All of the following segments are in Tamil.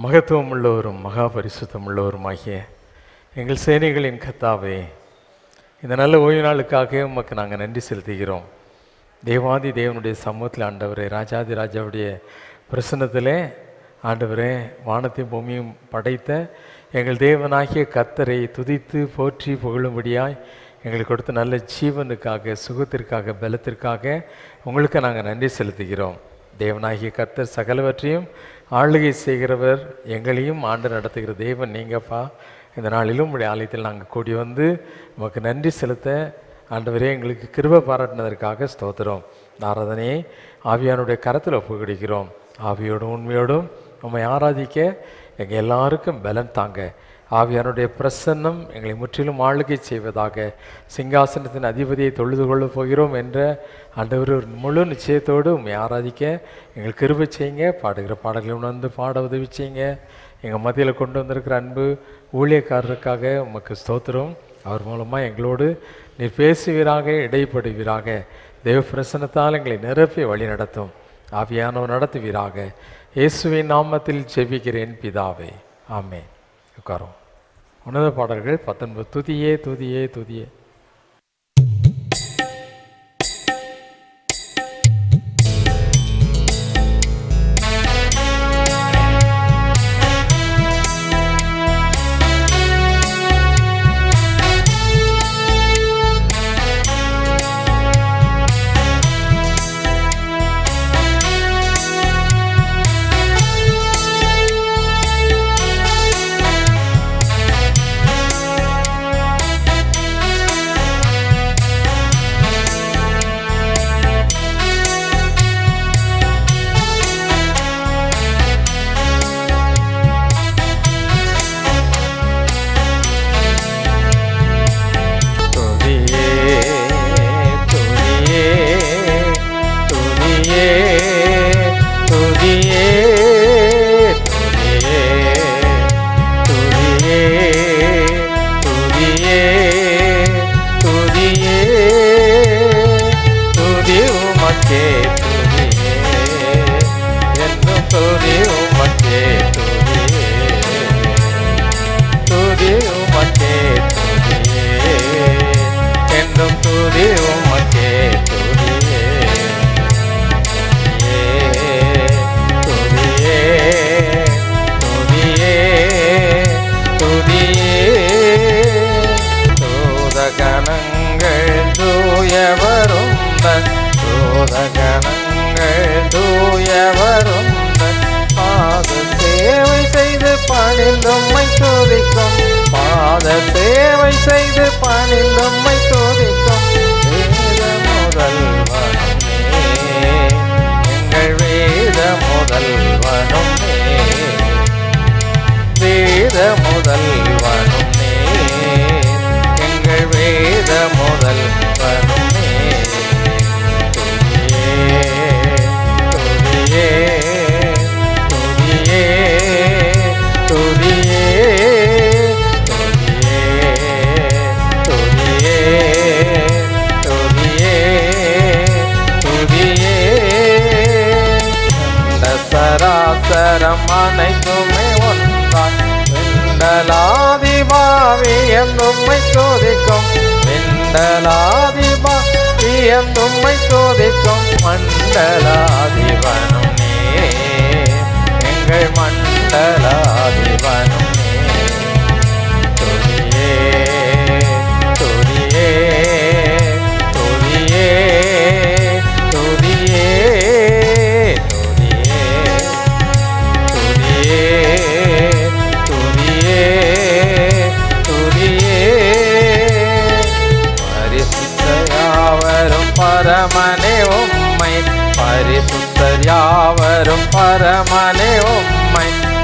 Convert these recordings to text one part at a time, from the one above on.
மகத்துவம் உள்ளவரும் மகா பரிசுத்தம் உள்ளவருமாகிய எங்கள் சேனைகளின் கர்த்தாவே, இந்த நல்ல ஓய்வு நாளுக்காக உமக்கு நாங்கள் நன்றி செலுத்துகிறோம். தேவாதி தேவனுடைய சமூகத்தில் ஆண்டவரே, ராஜாதி ராஜாவுடைய பிரசன்னத்திலே ஆண்டவரே, வானத்தையும் பூமியும் படைத்த எங்கள் தேவனாகிய கர்த்தரை துதித்து போற்றி புகழும்படியாய் எங்களுக்கு கொடுத்த நல்ல ஜீவனுக்காக, சுகத்திற்காக, பலத்திற்காக உங்களுக்கு நாங்கள் நன்றி செலுத்துகிறோம். தேவனாகிய கர்த்தர் சகலவற்றையும் ஆளுகை செய்கிறவர், எங்களையும் ஆண்டு நடத்துகிற தேவன் நீங்கப்பா. இந்த நாளிலும் உடைய ஆலயத்தில் நாங்கள் கூடி வந்து உமக்கு நன்றி செலுத்த ஆண்டவரே எங்களுக்கு கிருபை பாராட்டினதற்காக ஸ்தோத்திரம். ஆராதனையை ஆவியானுடைய கரத்தில் ஒப்புக்கொடுக்கிறோம். ஆவியோடும் உண்மையோடும் உம்மை ஆராதிக்க எங்கள் எல்லாருக்கும் பலன் தாங்க. ஆவியானுடைய பிரசன்னம் எங்களை முற்றிலும் ஆளுகை செய்வதாக. சிங்காசனத்தின் அதிபதியை தொழுது கொள்ளப் போகிறோம் என்ற ஆண்டவர் ஒரு முழு நிச்சயத்தோடு உண்மை ஆராதிக்க எங்களுக்கு கிருபை செய்யுங்க. பாடுகிற பாடல்களை உணர்ந்து பாட உதவி செய்யுங்க. எங்கள் மத்தியில் கொண்டு வந்திருக்கிற அன்பு ஊழியக்காரருக்காக உமக்கு ஸ்தோத்திரம். அவர் மூலமாக எங்களோடு நீர் பேசுவீராக, இடைப்படுவீராக. தேவ பிரசன்னத்தால் எங்களை நிரப்பி வழி நடத்தும். ஆவியானவர் நடத்துவீராக. இயேசுவின் நாமத்தில் ஜெபிக்கிறேன் பிதாவே, ஆமென். உட்காரும். உன்னத பாடல்கள் 19. துதியே துதியே துதியே.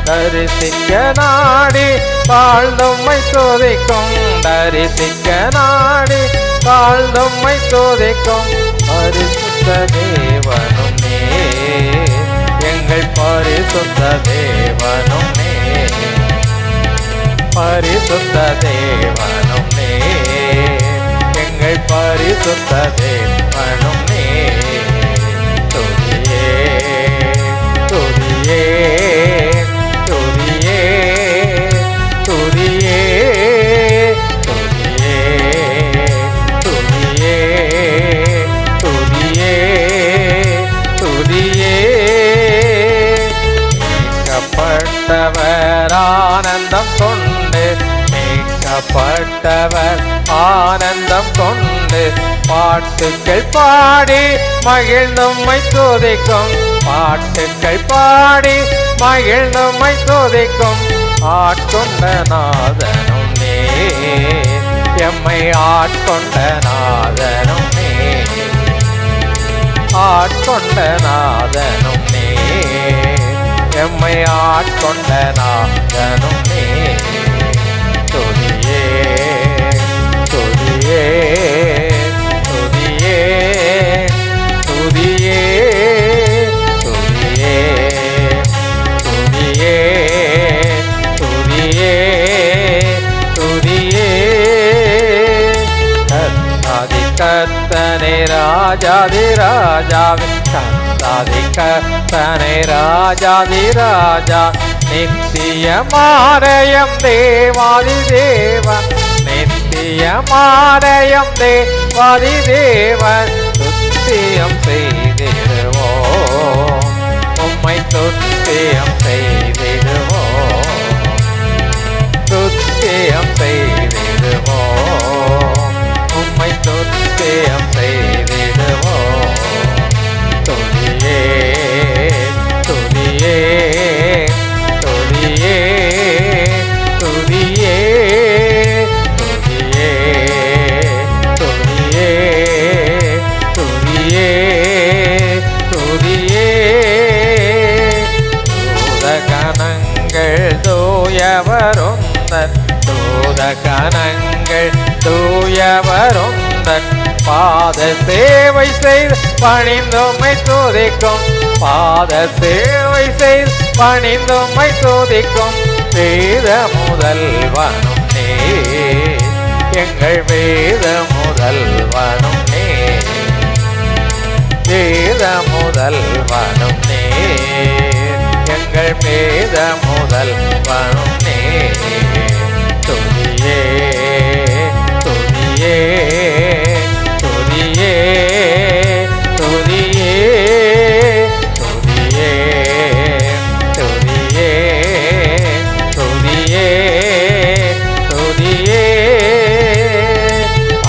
தரிசிக்க நாடி தாழ்ந்தம்மை சோதிக்கும், தரிசிக்க நாடி தாழ்ந்தம்மை சோதிக்கும் பரிசுத்த தேவனும் நீ, எங்கள் பரிசுத்த தேவனும் நீ, பரிசுத்த தேவனும் நீ, எங்கள் பரிசுத்த தேவனும் நீ. துதியே துதியே துதியே படைத்தவர் ஆனந்தம் கொண்டு பாட்டுக்கள் பாடி மகிழ்ந்தும்மை துதிக்கும். பாட்டுக்கள் பாடி மகிழ்ந்தும்மை துதிக்கும். ஆட்கொண்ட நாதனும் நீ, எம்மை ஆட்கொண்ட நாதனும் நீ, ஆட்கொண்ட நாதனும் நீ, எம்மை ஆட்கொண்ட நாதனும் நீ. துதியே துதியே துதியே துதியே துதியே துதியே துதியே துதியே. கர்த்தாதி கர்த்தனே ராஜாதி ராஜாவே, கர்த்தாதி கர்த்தனே ராஜாதி ராஜா. நித்தியமாரயம் தேவாதி தேவன், நித்தியமாரயம் தேவாதி தேவன். துத்தியம் செய்திடுவோம், உம்மை துத்தியம் செய்திடுவோம், துத்தியம் செய்திடுவோம், உம்மை துத்தியம் செய்திடுவோம். துதியே துதியே துதியே துதியே துதியே துதியே துதியே துதியே. தூதகணங்கள் தூயவருந்தன், தூதகணங்கள் தூயவருந்தன். பாத சேவை செய்து பணிந்தும்மை துதிக்கும், பாத சேவை செய்து பணிந்தும்மை துதிக்கும். வேத முதல்வனும் நீ, எங்கள் வேத முதல்வனும் நீ, வேத முதல்வனும் நீ, எங்கள் வேத முதல்வனும் நீ. துதியே துதியே துதியே துதியே துதியே துதியே துதியே துதியே.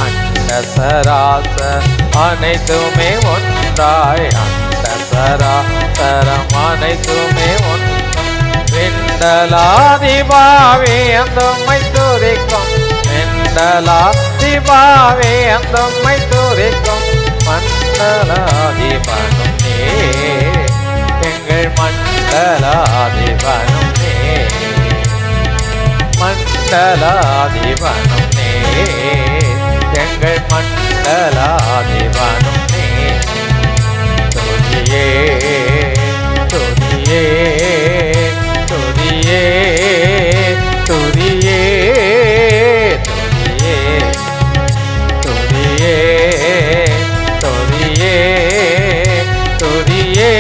அண்ட சராச அனைத்துமே ஒன்றாய், அண்ட சராசரம் அனைத்துமே ஒன்றாய். வெண்டலாதிபாவே அந்தம்மை துதிக்கும், வெண்டலாதிபாவே அந்தம்மை துதிக்கும். மண்டலாதிபனும் நீ, எங்கள் மண்டலாதிபனும் நீ, மண்டலாதிபனும் நீ, எங்கள் மண்டலாதிபனும் நீ. துதியே துதியே துதியே துதியே துதியே துதியே துதியே துதியே.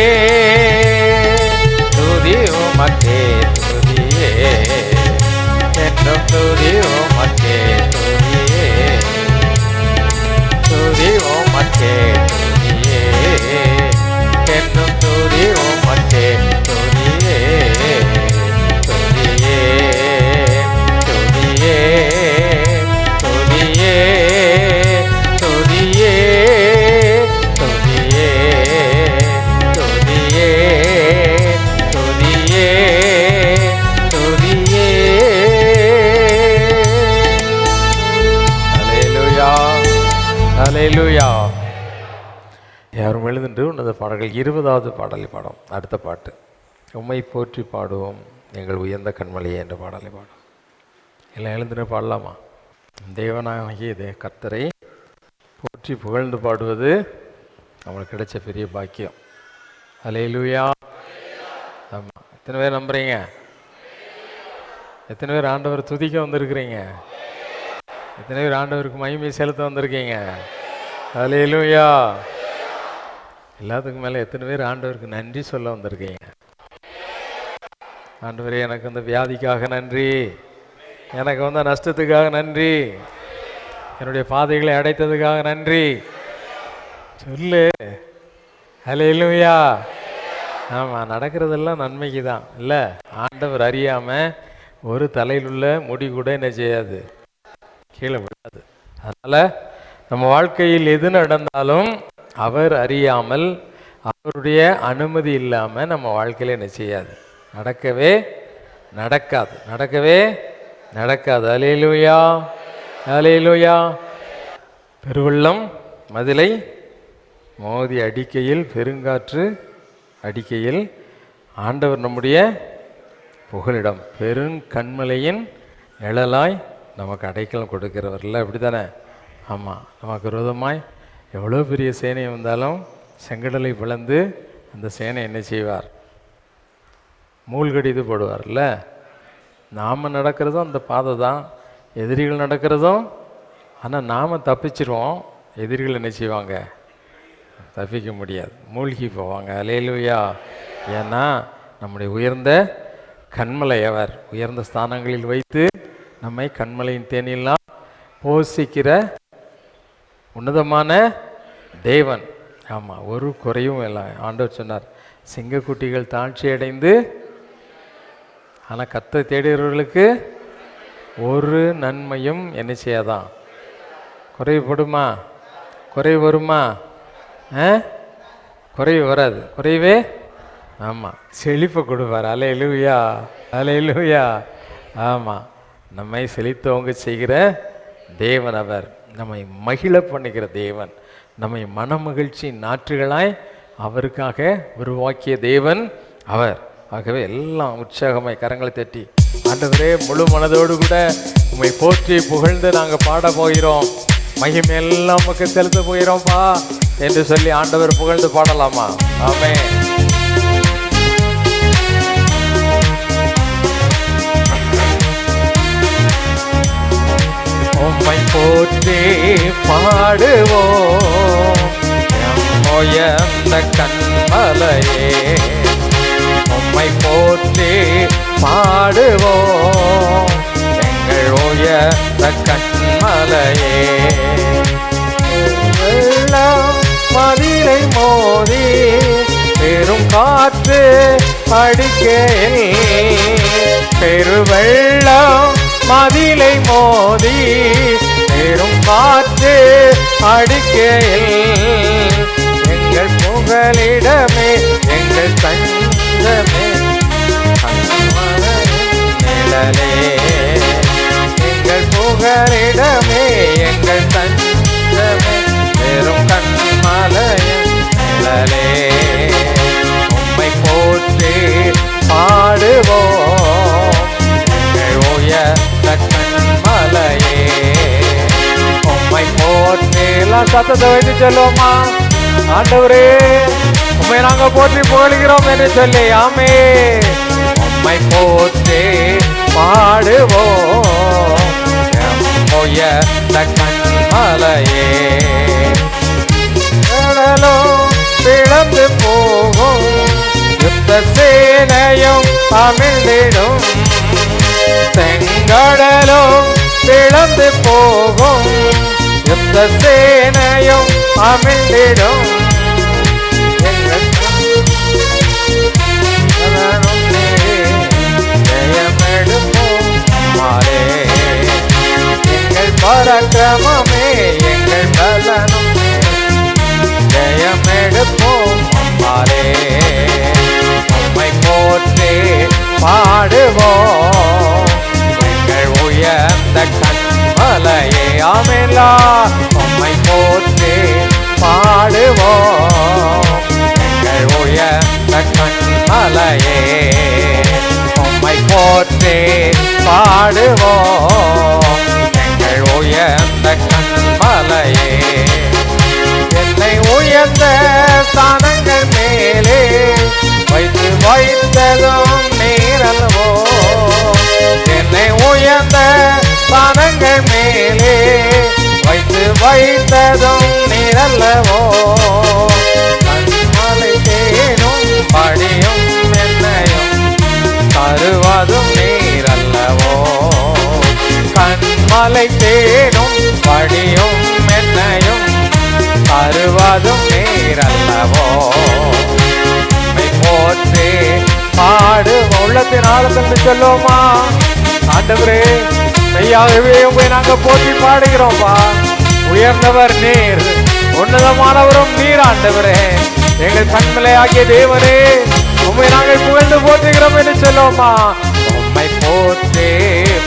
துதி உமக்கே துதியே, என்றும் துதி உமக்கே துதியே, துதி உமக்கே துதியே, என்றும் துதி உமக்கே துதியே. துதியே துதியே துதியே துதியே துதியே துதியே துதியே துதியே. ஹல்லேலூயா ஹல்லேலூயா. யாரும் எழுதுண்டு உன்னத பாடல்கள் 20வது பாடலை பாடும். அடுத்த பாட்டு உம்மை போற்றி பாடுவோம் எங்கள் உயர்ந்த கண்மலையே என்ற பாடலை பாடும். எல்லாம் எழுந்துன்னு பாடலாமா? தேவனாகிய கர்த்தரை போற்றி புகழ்ந்து பாடுவது நம்மளுக்கு கிடைச்ச பெரிய பாக்கியம். ஹல்லேலூயா. ஆமாம், எத்தனை பேர் நம்புறீங்க? எத்தனை பேர் ஆண்டவர் துதிக்க வந்திருக்கிறீங்க? எத்தனை பேர் ஆண்டவருக்கு மகிமை செலுத்த வந்திருக்கீங்க? ஹல்லேலூயா. எல்லாத்துக்கும் மேலே எத்தனை பேர் ஆண்டவருக்கு நன்றி சொல்ல வந்திருக்கீங்க? ஆண்டவரே, எனக்கு அந்த வியாதிக்காக நன்றி, எனக்கு வந்த நஷ்டத்துக்காக நன்றி, என்னுடைய பாதைகளை அடைத்ததுக்காக நன்றி சொல்லு. ஹல்லேலூயா. ஆமாம், நடக்கிறதெல்லாம் நன்மைக்கு தான் இல்லை. ஆண்டவர் அறியாமல் ஒரு தலையில் உள்ள முடி கூட என்ன செய்யாது, கீழே விடாது. அதனால் நம்ம வாழ்க்கையில் எது நடந்தாலும் அவர் அறியாமல், அவருடைய அனுமதி இல்லாமல் நம்ம வாழ்க்கையில் என்ன செய்யாது, நடக்கவே நடக்காது, நடக்கவே நடக்காது. அல்லேலூயா, அல்லேலூயா. பெருவெள்ளம் மதிலை மோதி அடிக்கையில், பெருங்காற்று அடிக்கையில், ஆண்டவர் நம்முடைய புகலிடம், பெருங்கண்மலையின் நிழலாய் நமக்கு அடைக்கலம் கொடுக்கிறவர்ல, அப்படி தானே? ஆமாம். நமக்கு விரோதமாய் எவ்வளோ பெரிய சேனை வந்தாலும் செங்கடலை பிளந்து அந்த சேனை என்ன செய்வார், மூழ்கடித்து போடுவார்ல. நாம் நடக்கிறதும் அந்த பாதை தான், எதிரிகள் நடக்கிறதும். ஆனால் நாம் தப்பிச்சிருவோம், எதிரிகள் என்ன செய்வாங்க, தப்பிக்க முடியாது, மூழ்கி போவாங்க. அல்லேலூயா. ஏன்னா நம்முடைய உயர்ந்த கண்மலை அவர், உயர்ந்த ஸ்தானங்களில் வைத்து நம்மை கண்மலையின் தேனிலாம் போஷிக்கிற உன்னதமான தேவன். ஆமாம், ஒரு குறையும் இல்லை. ஆண்டவர் சொன்னார், சிங்கக்குட்டிகள் தாழ்ச்சி அடைந்து, ஆனால் கத்தை தேடுகிறவர்களுக்கு ஒரு நன்மையும் என்ன செய்யாதான், குறைவுபடுமா, குறைவு வருமா? குறைவு வராது, குறைவே. ஆமாம், செழிப்பை கொடுப்பார். அல்லேலூயா, அல்லேலூயா. ஆமாம், நம்மை செழித்தவங்க செய்கிற தேவன் அவர், நம்மை மகிழ பண்ணுகிற தேவன், நம்மை மனமகிழ்ச்சி நாற்றுகளாய் அவருக்காக உருவாக்கிய தேவன் அவர். ஆகவே எல்லாம் உற்சாகமாய் கரங்களை தட்டி, ஆண்டவரே முழு மனதோடு கூட உம்மை போற்றி புகழ்ந்து நாங்கள் பாட போகிறோம், மகிமையெல்லாம் நமக்கு செலுத்த போகிறோம்ப்பா என்று சொல்லி ஆண்டவர் புகழ்ந்து பாடலாமா? ஆமென். உம்மை போற்றி பாடுவோம் உயர்ந்த கண்மலையே, உம்மை போற்றி பாடுவோம் எங்கள் உயர்ந்த கண்மலையே. வெள்ளம் மதிலை மோதி பெரும் காற்று அடிக்கையில், பெருவெள்ளம் மதிலை மோதி பெரும் காற்று அடிக்கையில், எங்கள் புகலிடமே எங்கள் தஞ்சமே நிழலே, எங்கள் புகலிடமே எங்கள் தஞ்சமே பெரும் கண்மலையின் நிழலே. உம்மை போற்றி பாடுவோம் எங்கள் உயர்ந்த கண்மலையே. உம்மை போற்றி, எல்லாம் சத்தத்தை வைத்து சொல்லுவோமா? ஆண்டவரே உம்மை நாங்கள் போற்றி புகழ்கிறோம் என்று சொல்லி. ஆமே. உம்மை போற்றி பாடுவோம் உயர்ந்த கண்மலையே. கடலும் பிளந்து போகும், யுத்த சேனையும் அமிழ்ந்திடும், செங்கடலும் பிளந்து போகும், யுத்த சேனையும் அமிழ்ந்திடும், எங்கள் ஜெயமெடுப்போம் மாறே, எங்கள் பராக்கிரமமே எங்கள் பலனும் ஜெயமெடுப்போம் மாறே. உம்மை போற்றி பாடுவோம் எங்கள் உயர்ந்த கண்மலையே. ஆமென்லா. உம்மை போற்றி பாடுவோம் எங்கள் உயர்ந்த கண்மலையே. உம்மை போற்றி பாடுவோம் எங்கள் உயர்ந்த கண்மலையே. என்னை உயர்ந்த ஸ்தானங்கள் மேலே வைத்து வைத்ததும் நீரல்லவோ, என்னை உயர்ந்த ஸ்தானங்கள் மேலே வைத்து வைத்ததும் நீரல்லவோ, கண்மலை தேனும் படியும் என்னையும் தருவதும் நீரல்லவோ, கண்மலை தேனும் படியும் என்னையும் தருவதும் நீரல்லவோ. உம்மை போற்றி பாடு உள்ளத்தின் ஆழத்திலிருந்து சொல்லுவோமா? ஆண்டவரே மெய்யாகவே உண்மை நாங்கள் போற்றி பாடுகிறோம்ப்பா. உயர்ந்தவர் நீர், உன்னதமானவரும் நீர் ஆண்டவரே. எங்கள் கண்மலை ஆகிய தேவனே, உண்மை நாங்கள் புகழ்ந்து போற்றுகிறோம் என்று சொல்லுவோமா. உம்மை போற்றி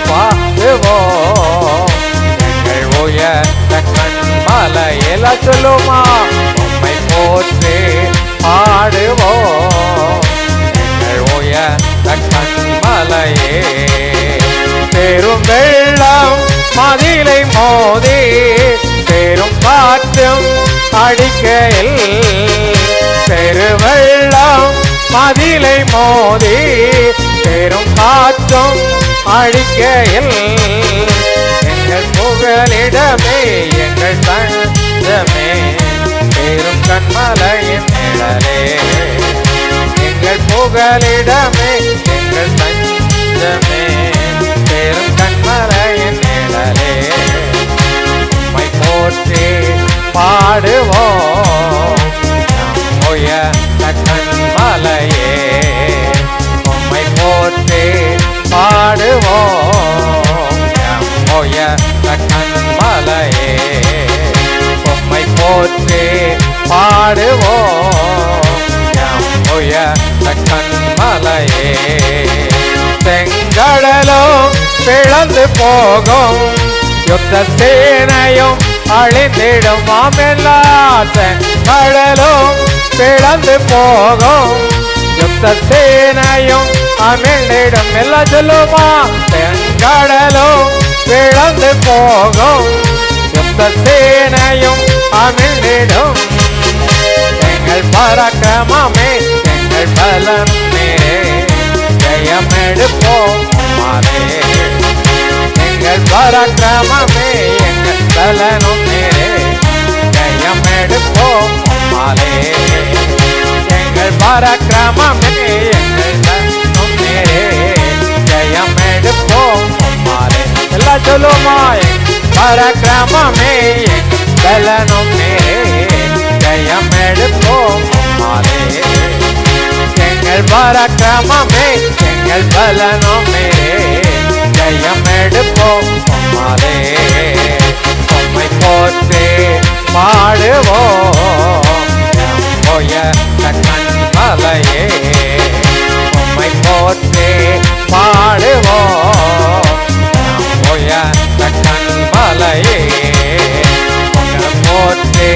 பாடுவோம் எங்கள் உயர்ந்த கண்மலை. எல்லாம் சொல்லுவோமா. உம்மை போற்றி பாடுவோம் எங்கள் உயர்ந்த கண்மலையே. பெரும் வெள்ளம் மதிலை மோதி பெரும் காற்றும் அடிக்கையில், பெருவெள்ளம் மதிலை மோதி பெரும் காற்றும் அடிக்கையில், எங்கள் புகலிடமே எங்கள் தஞ்சமே பெரும் கண்மலையின் நிழலே. எங்கள் புகலிடமே எங்கள் தஞ்சமே பெரும் கண்மலையின் நிழலே. உம்மை போற்றி பாடுவோம் உயர்ந்த கண்மலையே. உம்மை போற்றி பாடுவோம் உயர்ந்த கண்மலையே. உம்மை போற்றி பாடுவோம் உயர்ந்த கண்மலையே. செங்கடலும் பிளந்து போகும், யுத்த சேனையும் அழிந்திடும். மாமெல்லா செங்கடலும் பிளந்து போகும், யுத்த சேனையும் அமிழ்ந்திடும். எல்லாம் சொல்லுமா. செங்கடலும் பிளந்து போகும், யுத்த சேனையும் அமிழ்ந்திடும். எங்கள் பராக்கிரமமே எங்கள் பலம் நீரே, ஜெயம் எடுப்போம் மாலே. எங்கள் பராக்கிரமமே எங்கள் பலனும் நீரே, ஜெயம் எடுப்போம் மாலே. எங்கள் பராக்கிரமமே எங்கள் பலனும் நீரே, ஜெயம் எடுப்போம் மாலே. எல்லாம் சொல்லுமா. பராக்கிரமமே எங்கள் பலனும் நீரே, ஜெயம் எடுப்போம் மாலே. எங்கள் பராக்கிரமமே எங்கள் பலனும் நீரே, ஜெயம் எடுப்போம் மாலே. உம்மை போற்றி பாடுவோம் உயர்ந்த கண்மலையே. உம்மை போற்றி பாடுவோம் உயர்ந்த கண்மலையே. உம்மை போற்றி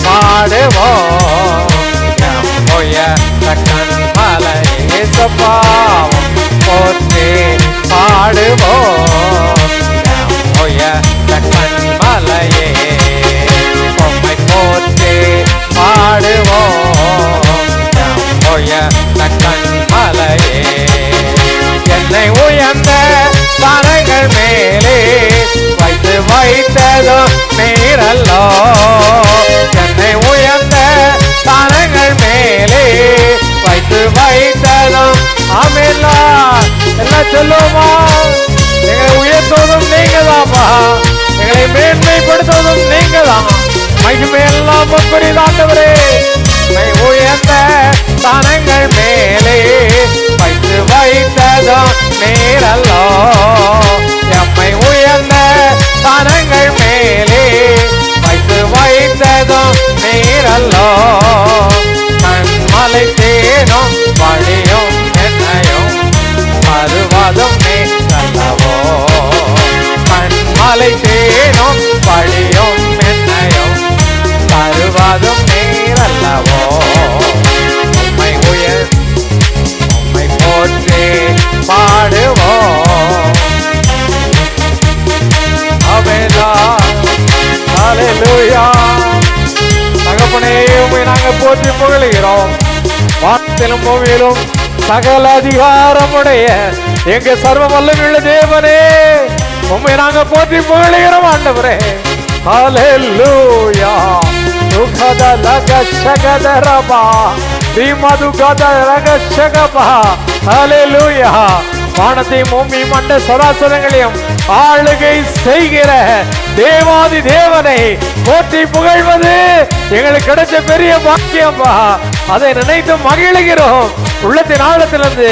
பாடுவோம் உயர்ந்த கண்மலையே. சப்பாவும் போற்றி பாடுவோம் உயர்ந்த கண்மலையே. உம்மை போற்றி பாடுவோம் உயர்ந்த கண்மலையே. என்னை உயர்ந்த தரங்கள் மேலே வைத்து வைத்ததோ நீரல்லோ. என்னை உயர்ந்த தரங்கள் மேலே வைத்து வைத்ததும் ஆமெல்லா. எல்லாம் சொல்லுவோமா. எங்களை உயர்த்துவதும் நீங்க தான்ப்பா, எங்களை மேன்மைப்படுத்துவதும் நீங்க தான். மகிமையெல்லாம் புரிதாண்டவரே. உயர்ந்த தனங்கள் மேலே வைத்து வைத்ததும் நீரல்லோ. எம்மை உயர்ந்த தனங்கள் மேலே வைத்து வைத்ததும் நீரல்லோ. கண்மலை தேனும் வழியும் என்னையும் மறுவதும் நீரல்லவோ. கண்மலை தேனும் வழியும் என்னையும் மறுவதும் நீரல்லவோ. உம்மை உம்மை போற்றி பாடுவோம். ஆமென். ஹல்லேலூயா. தகப்பனே, உம்மை நாங்கள் போற்றி புகழுகிறோம். வானத்திலும் பூமியிலும் சகல அதிகாரமுடைய எங்க சர்வ வல்லமையுள்ள தேவனே, உம்மை நாங்கள் போற்றி புகழுகிறோம் ஆண்டவரே. ஹல்லேலூயா. துகத லகஷகதரபா தீமதுகத லகஷகபா. ஹல்லேலூயா. வானத்தையும் பூமி மண்ட சராசரங்களையும் ஆளுகை செய்கிற தேவாதி தேவனை போற்றி புகழ்வது எங்களுக்கு கிடைச்ச பெரிய பாக்கியம்பா. அதை நினைத்து மகிழ்கிறோம். உள்ளத்தின் ஆழத்திலிருந்து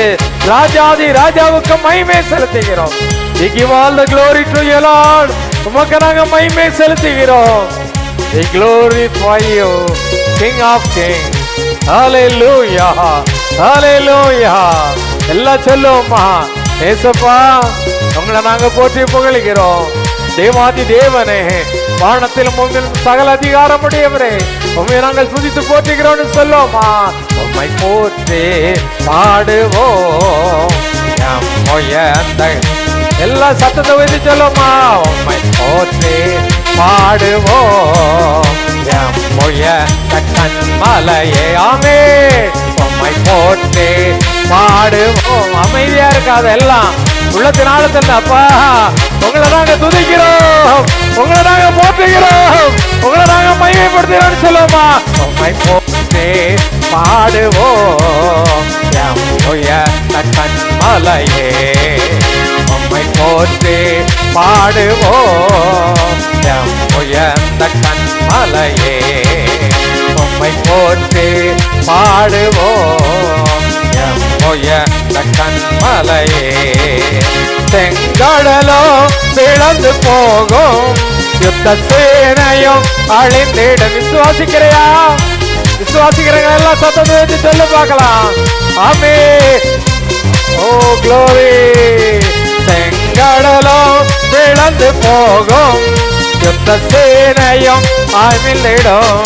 ராஜாதி ராஜாவுக்கு மகிமை செலுத்துகிறோம். We give all the glory to you, Lord. உமக்கு நாங்கள் மகிமை செலுத்துகிறோம். We glorify you, King of Kings. Hallelujah, hallelujah. எல்லாம் சொல்லுவோமா? ஏசப்பா, உங்களை நாங்க போற்றி புகழுகிறோம். தேவாதி தேவனே, வானத்திலும் பூமியிலும் சகல அதிகாரம் உடையவரே, உண்மையை நாங்கள் துதித்து போற்றுகிறோம்னு சொல்லுவோமா? உம்மை போற்றி பாடுவோம். எல்லா சத்தத்தை வைத்து சொல்லுவோமா? உம்மை போற்றி பாடுவோம். கண்மலையே ஆமே, உம்மை போற்றி பாடுவோம். அமைதியா இருக்காது எல்லாம் உள்ளத்தின் ஆழத்தில். அப்பா, உங்களை நாங்க துதிக்கிறோம், உங்களை நாங்க போற்றுகிறோம், உங்களை நாங்க மகிமைப்படுத்துகிறோம் சொல்லுவோமா? உம்மை போற்றி பாடுவோம். கண்மலையே, உம்மை போற்றி பாடுவோம். கண்மலையே, உம்மை போற்றி பாடுவோம். கண்மலையே, செங்கடலோ விளந்து போகும், யுத்த சேனையும் அழிந்திடும். விசுவாசிக்கிறையா? விசுவாசிக்கிறீங்க? எல்லாம் சத்தத்தை வச்சு சொல்லு பார்க்கலாம். ஆமே. ஓ க்ளோரி. செங்கடலோ விளந்து போகும், யுத்த சேனையும் அழிந்திடும்.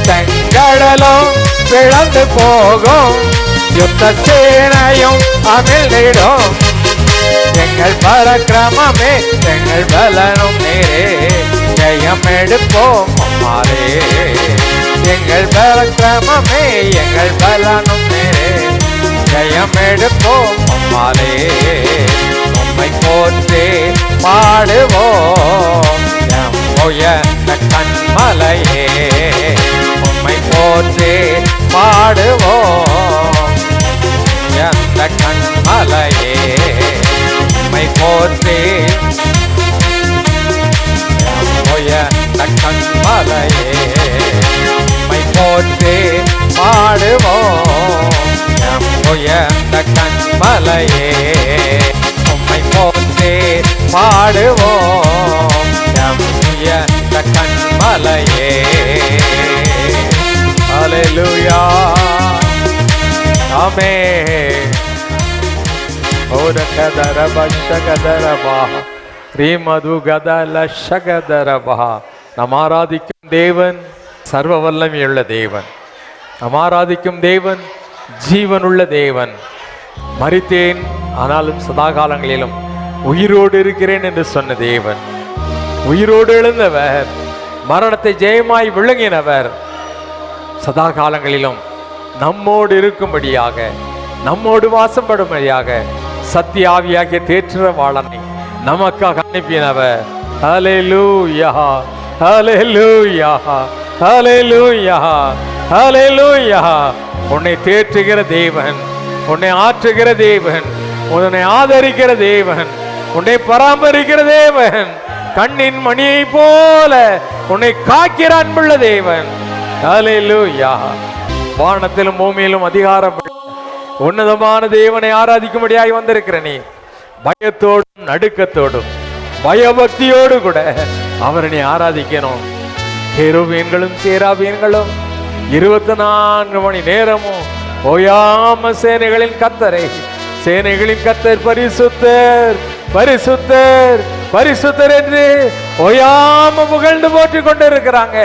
செங்கடலும் விளந்து போகும், யுத்த சேனையும் அமிழ்ந்திடும். எங்கள் பரக்கிரமமே, எங்கள் பலனும் நேரே, ஜெயம் எடுப்போம் அம்மாரே. எங்கள் பரக்கிரமமே, எங்கள் பலனும் நேரே, ஜெயம் எடுப்போம் அம்மாரே. உம்மை போற்றி பாடுவோம். கண்மலையே, உம்மை போற்றி பாடுவோம். அந்த கண்மலையே, உம்மை போற்றி கண்மலையே, உம்மை போற்றி பாடுவோம். கண்மலையே, உம்மை போற்றி பாடுவோம். கண்மலையே. ஹல்லேலூயா. ஆமென். நாம் ஆராதிக்கும் தேவன் சர்வ வல்லமையுள்ள தேவன். நாம் ஆராதிக்கும் தேவன் ஜீவனுள்ள தேவன். மரித்தேன் ஆனாலும் சதா காலங்களிலும் உயிரோடு இருக்கிறேன் என்று சொன்ன தேவன். உயிரோடு எழுந்தவர், மரணத்தை ஜெயமாய் விழுங்கினவர், சதா காலங்களிலும் நம்மோடு இருக்கும்படியாக, நம்மோடு வாசப்படும்படியாக சத்திய ஆவியாகிய தேற்றவாளனை நமக்காக அனுப்பினவர். ஹல்லேலூயா, ஹல்லேலூயா, ஹல்லேலூயா, ஹல்லேலூயா. உன்னை தேற்றுகிற தேவன், உன்னை ஆற்றுகிற தேவன், உன்னை ஆதரிக்கிற தேவன், உன்னை பராமரிக்கிற தேவன், கண்ணின் மணியை போல உன்னை காக்கிற அன்புள்ள தேவன். ஹல்லேலூயா. வானத்திலும் பூமியிலும் அதிகாரம் உன்னதமான தேவனை ஆராதிக்கும்படியாய் வந்திருக்கிற நீ பயத்தோடும் நடுக்கத்தோடும் பயபக்தியோடு கூட அவரை நீ ஆராதிக்கணும். கேருபீன்களும் சேராபீன்களும் 24 மணி நேரமும் ஓயாம சேனைகளின் கர்த்தரை, சேனைகளின் கர்த்தர் பரிசுத்தர் பரிசுத்தர் பரிசுத்தர் என்று ஓயாம புகழ்ந்து போற்றிக் கொண்டிருக்கிறாங்க.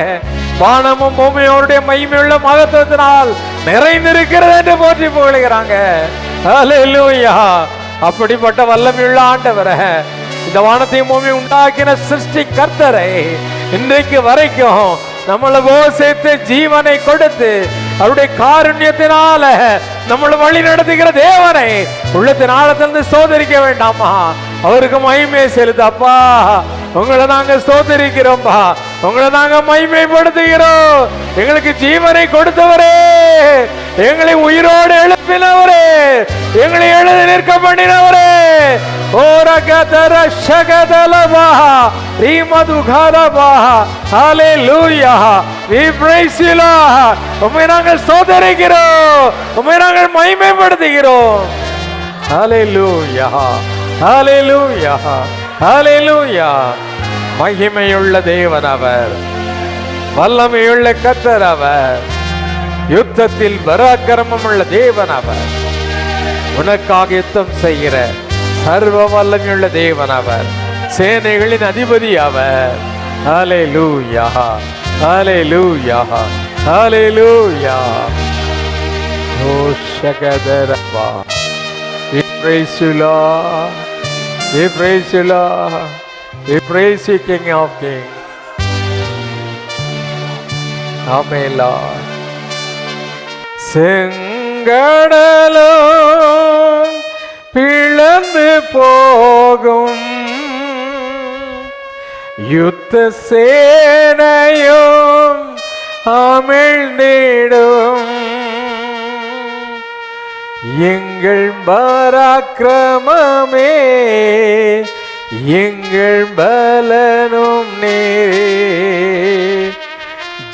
வானமும் பூமியோருடைய மகிமையுள்ள மகத்துவத்தினால் நிறைந்திருக்கிறது என்று போற்றி புகழுகிறாங்க. ஹல்லேலூயா. அப்படிப்பட்ட வல்லமையுள்ள ஆண்டவரை, இந்த வானத்தையும் பூமி உண்டாக்கின சிருஷ்டி கர்த்தரை இன்றைக்கு வரைக்கும் நம்மளை சேர்த்து ஜீவனை கொடுத்து அவருடைய காருண்யத்தினால நம்மளை வழி நடத்துகிற தேவனை உள்ளத்தின் ஆழத்திலிருந்து சோதரிக்க வேண்டாமா? அவருக்கு மகிமை செலுத்தப்பா. உங்களை நாங்க சோதரிக்கிறோம்பா, உங்களை நாங்க மகிமைப்படுத்துகிறோம். எங்களுக்கு ஜீவனை கொடுத்தவரே, எங்களை உயிரோடு எழுப்பினவரே, எங்களை எழுதி நிற்க பண்ணினவரே, ஓரகதர ஷகதலவாஹா ரீமதுகாரவாஹா. ஹalleluya. we praise you Lord. உம்மை நாங்கள் ஸ்தோத்திரிக்கிறோம், உம்மை நாங்கள் மகிமைப்படுத்துகிறோம். ஹalleluya, ஹalleluya, ஹalleluya. மகிமையுள்ள தேவன் அவர், வல்லமையுள்ள கர்த்தர் அவர், யுத்தத்தில் பராக்கிரமம் உள்ள தேவன் அவர், உனக்காக யுத்தம் செய்கிற சர்வ வல்லமையுள்ள தேவன் அவர், சேனைகளின் அதிபதி அவர். ஹalleluya, ஹalleluya, ஹalleluya. ஓ ஷகதரவா. We praise you Lord, we praise you Lord, we praise you King of Kings. Amen Lord. செங்கடலும் பிளந்து போகும், யுத்த சேனையும் அமிழ்ந்திடும், எங்கள் பராக்கிரமமே எங்கள் பலனும் நீரே,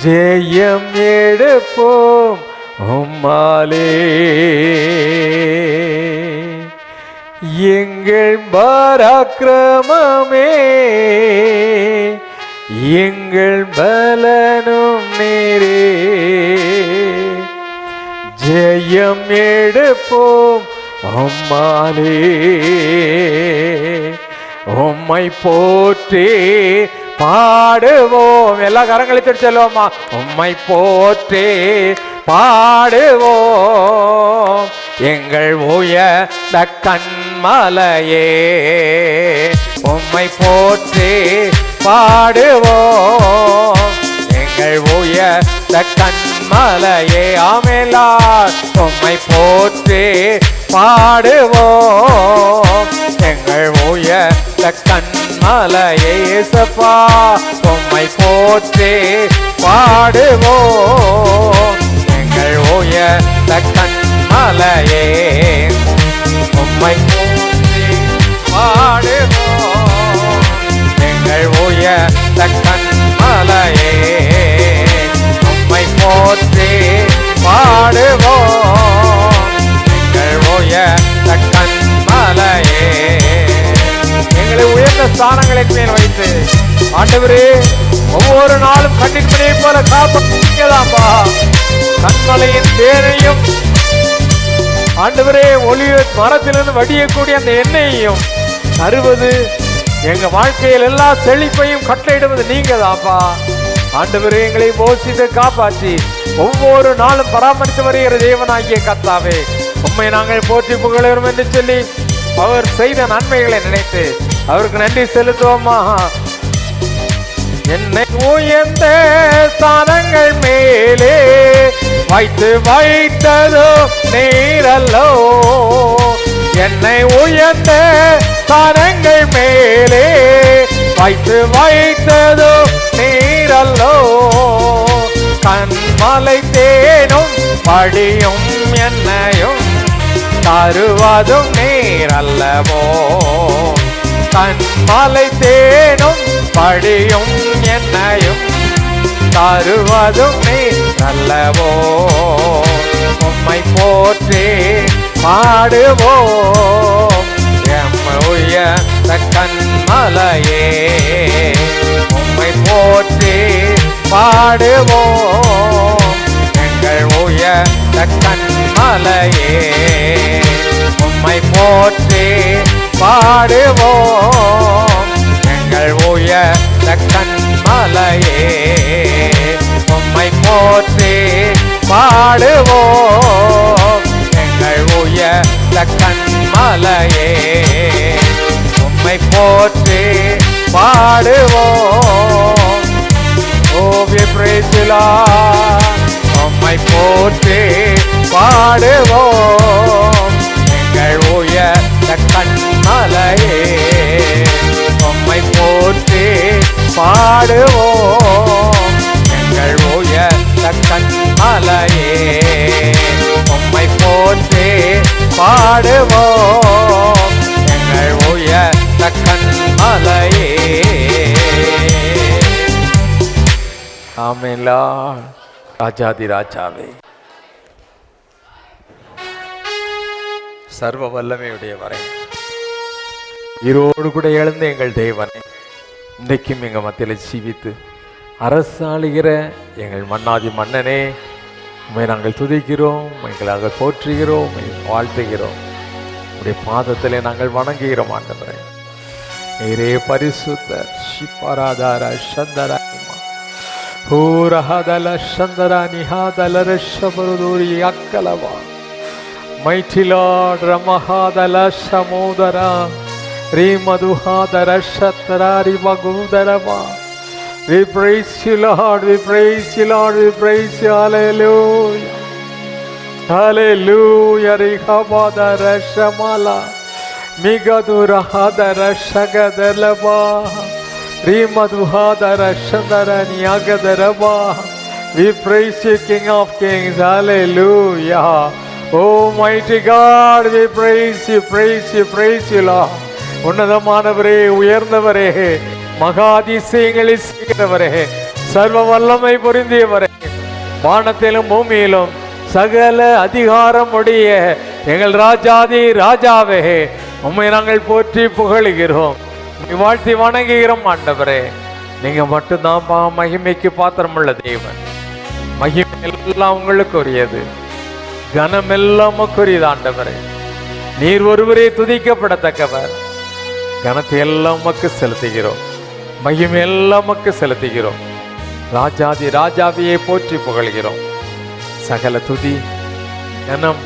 ஜெயம் எடுப்போம் உம்மாலே, எங்கள் பராக்கிரமமே எங்கள் பலனும் நீரே, ஜெயம் எடுப்போம் உம்மாலே. உம்மை போற்றி பாடுவோம், எல்லா கரங்களை தட்டி சொல்லுவோமா? உம்மை போற்றி பாடுவோம் எங்கள் உயர்ந்த கன்மலையே, உம்மை போற்றி பாடுவோம் எங்கள் உயர்ந்த கன்மலையே. ஆமெலா. உம்மை போற்றி பாடுவோம் எங்கள் உயர்ந்த கன்மலையே. இயேசப்பா உம்மை போற்றி பாடுவோம் எங்கள் உயர்ந்த கன்மலையே. உம்மை போற்றி பாடுவோம் எங்கள் உயர்ந்த கன்மலையே. உம்மை போற்றி பாடுவோம் எங்கள் உயர்ந்த கன்மலையே. எங்களை உயர்ந்த ஸ்தானங்களின் மேல் வைத்து ஆண்டவரே ஒவ்வொரு நாளும் கண்ணின் மணியை போல காப்பாப்பா. கண்மலையின் தேனையும் ஆண்டவரே ஒளிய மரத்திலிருந்து வடியக்கூடிய அந்த எண்ணெயையும் தருவது, எங்க வாழ்க்கையில் எல்லா செழிப்பையும் கட்டளையிடுவது நீங்க தான்ப்பா. ஆண்டவரே எங்களை போஷித்து காப்பாற்றி ஒவ்வொரு நாளும் பராமரித்து வருகிற தேவனாகிய கர்த்தாவே, உம்மை நாங்கள் போற்றி புகழும் என்று சொல்லி அவர் செய்த நன்மைகளை நினைத்து அவருக்கு நன்றி செலுத்துவோமா. என்னை உயர்ந்த ஸ்தானங்கள் மேலே வைத்து வைத்ததோ நீரல்லோ, என்னை உயர்ந்த ஸ்தானங்கள் மேலே வைத்து வைத்ததோ நீரல்லோ, கண்மலை தேனும் படியும் என்னையும் தருவதும் நீரல்லவோ, கண்மலை தேனும் படியும் என்னையும் தருவதும் நீரல்லவோ. உம்மை போற்றி பாடுவோம் உயர்ந்த கன்மலையே. உம்மை போற்றி பாடுவோம் எங்கள் உயர்ந்த கன்மலையே. உம்மை போற்றி பாடுவோம் எங்கள் உயர்ந்த கன்மலையே. உம்மை போற்றி பாடுவோம் எங்கள் உயர்ந்த கன்மலையே. உம்மை போற்றி பாடுவோம். Oh, we praise you Lord. உம்மை போற்றி பாடுவோம் எங்கள் உயர்ந்த கன்மலையே. உம்மை போற்றி பாடுவோம் எங்கள் உயர்ந்த கன்மலையே. உம்மை போற்றி பாடுவோம் எங்கள் உயர்ந்த கண்மலையே. ஆமென்லா. ராஜாதி ராஜாவே, சர்வ வல்லமையுடையவரே, ஈரோடு கூட எழுந்த எங்கள் தேவனே, இன்றைக்கும் எங்கள் மத்தியில் ஜீவித்து அரசாளுகிற எங்கள் மன்னாதி மன்னனே, உண்மை நாங்கள் துதிக்கிறோம், எங்களாக போற்றுகிறோம், வாழ்த்துகிறோம். உடைய பாதத்திலே நாங்கள் வணங்குகிறோம் ஆண்டவரே. நீரே பரிசுத்தர். ஷிப்பராதார சந்தரானிமா ஹூரஹதல சந்தரா நிஹாதல ரஷபருதூரி அக்கலவா. Mighty Lord Ramahadala Samodara Rimaduhadara Shatarari Bagudarama. We praise you, Lord, we praise you, Lord, we praise you. Hallelujah. Hallelujah. Rihabadara Shamala Migadurahadara Shagadaraba Rimaduhadara Shandarani Agadaraba. We praise you, King of Kings. Hallelujah. Oh mighty God, we praise you, praise you, praise you, Lord. உன்னதமானவரே, உயர்ந்தவரே, மகாதிசயங்களை செய்கிறவரே, சர்வ வல்லமை பொருந்தியவரே, வானத்திலும் பூமியிலும் சகல அதிகாரம் உடைய எங்கள் ராஜாதி ராஜாவே, உம்மை நாங்கள் போற்றி புகழுகிறோம், வாழ்த்தி வணங்குகிறோம் ஆண்டவரே. நீங்க மட்டும்தான் மகிமைக்கு பாத்திரமுள்ள தேவன். மகிமை எல்லாம் உங்களுக்கு உரியது, கனமெல்லாம் உமக்குரியது ஆண்டவரே. நீர் ஒருவரே துதிக்கப்படத்தக்கவர். கனத்தை எல்லாம் உமக்கு செலுத்துகிறோம், மகிமை எல்லாம் உமக்கு செலுத்துகிறோம். ராஜாதி ராஜாவையே போற்றி புகழ்கிறோம். சகல துதி, கனம்,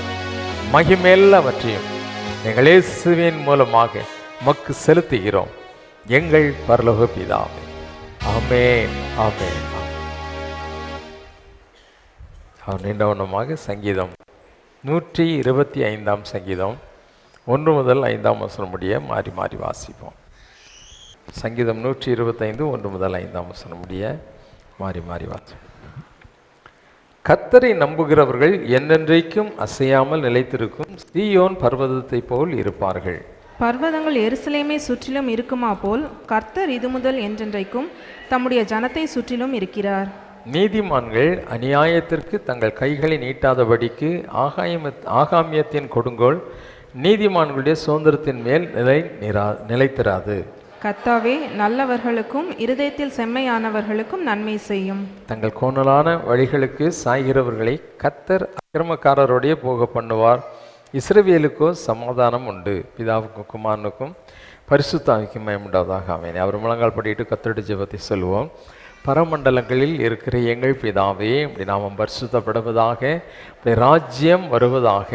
மகிமை எல்லாவற்றையும் எங்கள் இயேசுவின் மூலமாக உமக்கு செலுத்துகிறோம், எங்கள் பரலோக பிதாவே. ஆமென், ஆமென். நீண்டவனமாக சங்கீதம் 125 சங்கீதம் 1 முதல் 5 வசனம் முடிய மாறி மாறி வாசிப்போம். சங்கீதம் 125 1 முதல் 5 வசனம் முடிய மாறி மாறி வாசிப்போம். கர்த்தரை நம்புகிறவர்கள் என்றென்றைக்கும் அசையாமல் நிலைத்திருக்கும் சீயோன் பர்வதத்தை போல் இருப்பார்கள். பர்வதங்கள் எருசலேமை சுற்றிலும் இருக்குமா போல் கர்த்தர் இது முதல் என்றென்றைக்கும் தம்முடைய ஜனத்தை சுற்றிலும் இருக்கிறார். நீதிமான்கள் அநியாயத்திற்கு தங்கள் கைகளை நீட்டாதபடிக்கு ஆகாமியத்தின் கொடுங்கோல் நீதிமான்களுடைய சுதந்திரத்தின் மேல் நிலைத்திராது. கர்த்தாவே நல்லவர்களுக்கும் இருதயத்தில் செம்மையானவர்களுக்கும் நன்மை செய்யும். தங்கள் கோணலான வழிகளுக்கு சாய்கிறவர்களை கர்த்தர் அக்கிரமக்காரருடைய போக பண்ணுவார். இஸ்ரவேலுக்கோ சமாதானம் உண்டு. பிதாவுக்கும் குமாரனுக்கும் பரிசுத்த ஆவிக்கும் மகிமையுண்டாவதாக. ஆமென். அவர் முழங்கால் படிட்டு கர்த்தருடைய ஜெபத்தை சொல்லுவோம். பரமண்டலங்களில் இருக்கிற எங்கள் பிதாவே, இப்படி நாமம் பரிசுத்தப்படுவதாக, இப்படி ராஜ்யம் வருவதாக,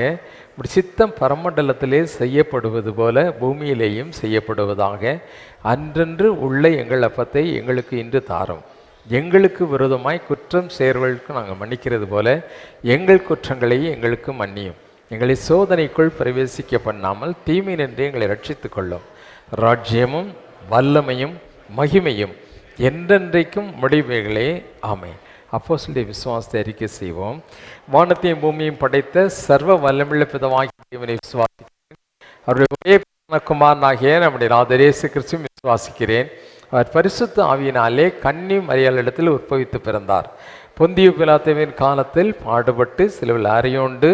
இப்படி சித்தம் பரமண்டலத்திலே செய்யப்படுவது போல பூமியிலேயும் செய்யப்படுவதாக. அன்றன்று உள்ள எங்கள் அப்பத்தை எங்களுக்கு இன்று தாரும். எங்களுக்கு விரோதமாய் குற்றம் செய்கிறவர்களுக்கு நாங்கள் மன்னிக்கிறது போல எங்கள் குற்றங்களை எங்களுக்கு மன்னியும். எங்களை சோதனைக்குள் பிரவேசிக்க பண்ணாமல் தீமை நின்று எங்களை ரட்சித்துக் கொள்ளும். ராஜ்யமும் வல்லமையும் மகிமையும் என்றென்றைக்கும் முடிவுகளே. ஆமென். அப்போஸ்தலருடைய விசுவாசத்தை அறிக்கை செய்வோம். வானத்தையும் பூமியையும் படைத்த சர்வ வல்லமையுள்ள பிதாவாகிய தேவனை விசுவாசிக்கிறேன். அவருடைய ஒரே குமாரனாகிய நம்முடைய நாதர் இயேசு கிறிஸ்துவை விசுவாசிக்கிறேன். அவர் பரிசுத்த ஆவியினாலே கன்னி மரியாளிடத்தில் உற்பவித்து பிறந்தார். பொந்திய பிலாத்துவின் காலத்தில் பாடுபட்டு சிலுவையில் அறையோண்டு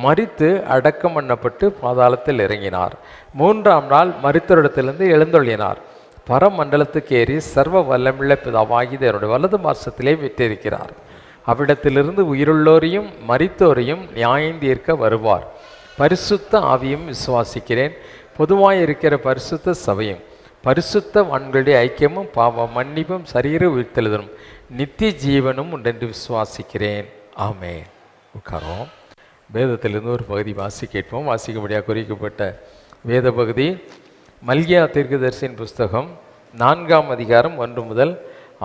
மரித்து அடக்கம் பண்ணப்பட்டு பாதாளத்தில் இறங்கினார். 3ஆம் நாள் மரித்தோரிடத்திலிருந்து எழுந்தொழினார். பரமண்டலத்துக்கு ஏறி சர்வ வல்லமுள்ள பிதாவாகி தேவனுடைய வலது பார்சத்திலே விட்டிருக்கிறார். அவ்விடத்திலிருந்து உயிருள்ளோரையும் மரித்தோரையும் நியாயம் தீர்க்க வருவார். பரிசுத்த ஆவியும் விசுவாசிக்கிறேன். பொதுவாக இருக்கிற பரிசுத்த சபையும் பரிசுத்த வான்களுடைய ஐக்கியமும் பாவ மன்னிப்பும் சரீர உயிர்த்தெழுதலும் நித்திய ஜீவனும் உண்டென்று விசுவாசிக்கிறேன். ஆமென். உட்காரோம். வேதத்திலிருந்து ஒரு பகுதி கேட்போம். வாசிக்கும்படியாக குறிக்கப்பட்ட வேத பகுதி மல்கியா தீர்க்கதரிசியின் புஸ்தகம் 4ஆம் அதிகாரம் 1 முதல்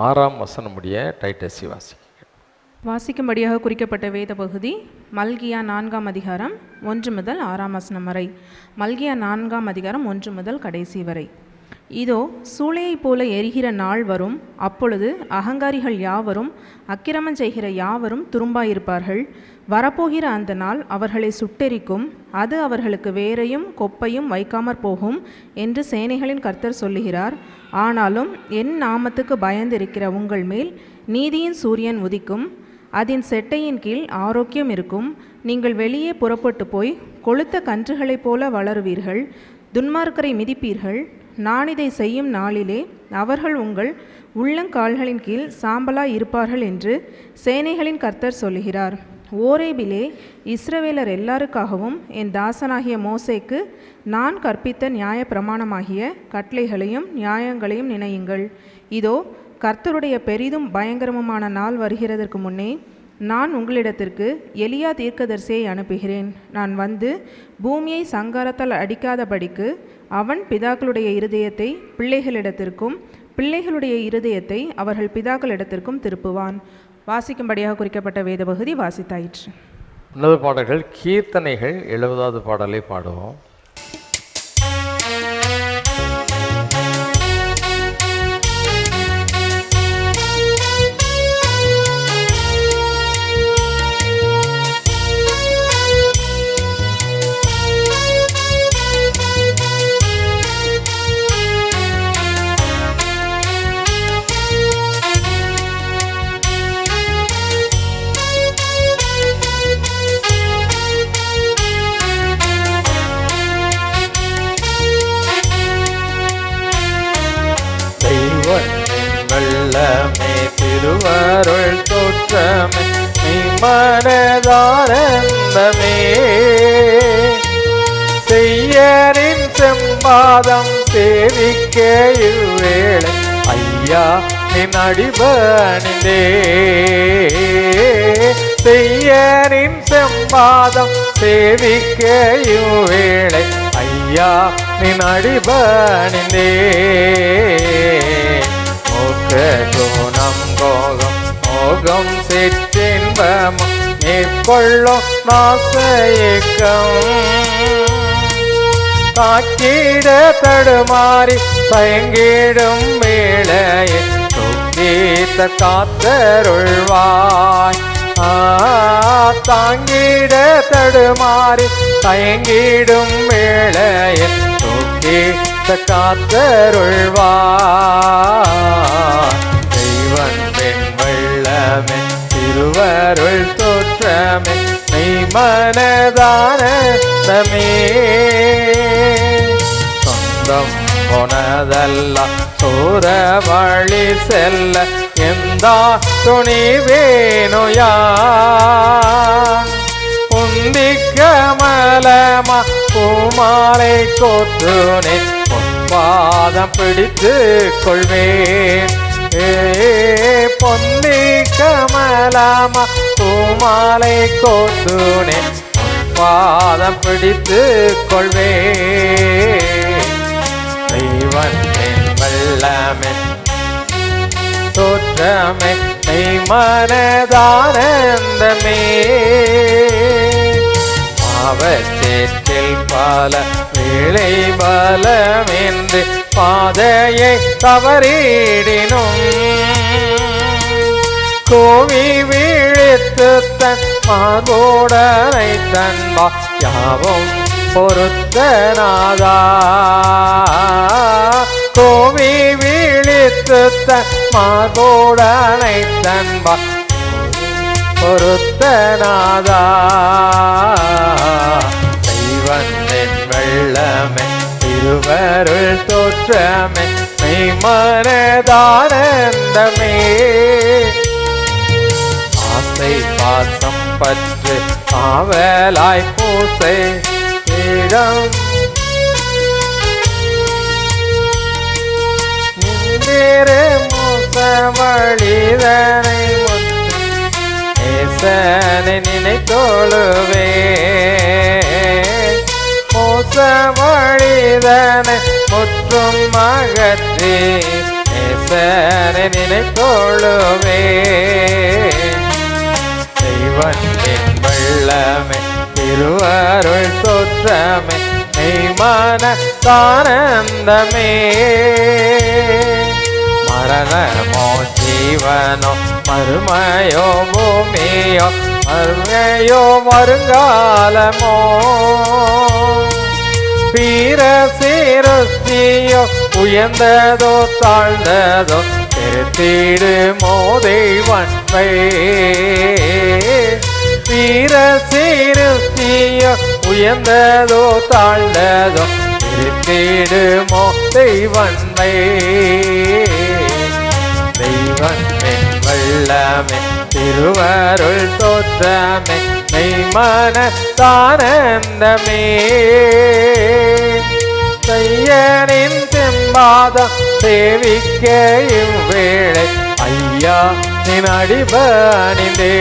6ஆம் வசனம் முடிய டைட்டஸி வாசிக்கும்படியாக குறிக்கப்பட்ட வேத பகுதி மல்கியா 4ஆம் அதிகாரம் 1 முதல் 6ஆம் வசனம் வரை. மல்கியா 4ஆம் அதிகாரம் 1 முதல் கடைசி வரை. இதோ சூளையைப் போல எரிகிற நாள் வரும். அப்பொழுது அகங்காரிகள் யாவரும் அக்கிரமம் செய்கிற யாவரும் துரும்பாயிருப்பார்கள். வரப்போகிற அந்த நாள் அவர்களை சுட்டெரிக்கும். அது அவர்களுக்கு வேரையும் கொப்பையும் வைக்காமற் போகும் என்று சேனைகளின் கர்த்தர் சொல்லுகிறார். ஆனாலும் என் நாமத்துக்கு பயந்திருக்கிற உங்கள் மேல் நீதியின் சூரியன் உதிக்கும். அதன் செட்டையின் கீழ் ஆரோக்கியம் இருக்கும். நீங்கள் வெளியே புறப்பட்டு போய் கொழுத்த கன்றுகளைப் போல வளருவீர்கள். துன்மார்க்கரை மிதிப்பீர்கள். நான் இதை செய்யும் நாளிலே அவர்கள் உங்கள் உள்ளங்கால்களின் கீழ் சாம்பலாய் இருப்பார்கள் என்று சேனைகளின் கர்த்தர் சொல்லுகிறார். ஓரேபிலே இஸ்ரவேலர் எல்லாருக்காகவும் என் தாசனாகிய மோசேக்கு நான் கற்பித்த நியாய பிரமாணமாகிய கட்டளைகளையும் நியாயங்களையும் நினையுங்கள். இதோ கர்த்தருடைய பெரிதும் பயங்கரமுமான நாள் வருகிறதற்கு முன்னே நான் உங்களிடத்திற்கு எலியா தீர்க்கதரிசியை அனுப்புகிறேன். நான் வந்து பூமியை சங்காரத்தால் அடிக்காதபடிக்கு அவன் பிதாக்களுடைய இருதயத்தை பிள்ளைகளிடத்திற்கும் பிள்ளைகளுடைய இருதயத்தை அவர்கள் பிதாக்களிடத்திற்கும் திருப்புவான். வாசிக்கும்படியாக குறிக்கப்பட்ட வேத பகுதி வாசித்தாயிற்று. உன்னத பாடல்கள் கீர்த்தனைகள் 70வது பாடலை பாடுவோம். வெள்ளமே திருவருள் தோற்றமே மெய்மனதானந்தமே செய்யரின் செம்பாதம் சேவிக்க இவ்வேளை ஐயா நின் அடிபணிந்தே. செய்யரின் செம்பாதம் சேவிக்க இவ்வேளை ஐயா நின் அடிபணிந்தே. குணம் கோகம் மோகம் சிற்றின்பமும் மேற்கொள்ளும் நாசையக்கம் தாக்கிட தடுமாறி தயங்கிடும் வேளையை தூக்கீத்த காத்தருள்வாய். தாங்கிட தடுமாறி தயங்கிடும் வேளையை தூக்கீத்த காத்தருள்வாய். தெய்வன் பெண் வெள்ளமே திருவருள் தோற்றமே மெய்மனதானந்தமே. சொந்தம் போனதல்ல சூர வழி செல்ல எந்த துணிவேனுயான். உந்திக்க மலமா பூமாலை கோத்துனே பொன்பாதம் பிடித்து கொள்வேன். பொன்னி கமலமா பூமாலை கோத்துனே பாதம் பிடித்து கொள்வேன். தெய்வன் வெள்ளமே தோற்றமே மெய்மனதானந்தமே. பாவச்சேற்றில் பல வேளை பலமென்று பாதையை தவறிடினும் கோவி விழித்து தன் மார்போடனை தன்பா யாவும் பொருத்தநாதா. கோவி விழித்து தன் மார்போடனை தன்பா பொருத்தநாதா. தெய்வன் வெள்ளமே திருவருள் தோற்றமே மெய்மனதானந்தமே. ஆசை பாசம் பற்று ஆவலாய் பூசை இடம் நின்றே மூசவழிதனை ஏசனை நினைத்தோழுவே. மோசவழிதனை முற்றும் அகற்றி ஏசனை நினைத்தோழுவே. தெய்வன் வெள்ளமே திருவருள் தோற்றமே மெய்மனத்தானந்தமே. மரணமோ ஜீவனோ மறுமையோ பூமியோ மறுமையோ வருங்காலமோ வீர சீரஸ்தியோ உயர்ந்ததோ தாழ்ந்ததோ திருத்திடுமோ தெய்வன்மை. வீர சீரஸ்தியோ உயர்ந்ததோ தாழ்ந்ததோ திருத்திடுமோ தெய்வன்மை. தெய்வன்மென் வல்லமே திருவருள் தோற்றமே மெய்மனத்தானந்தமே. தையனின் செம்பாதம் சேவிக்க இவ்வேளை ஐயா நின் அடிபணிந்தே.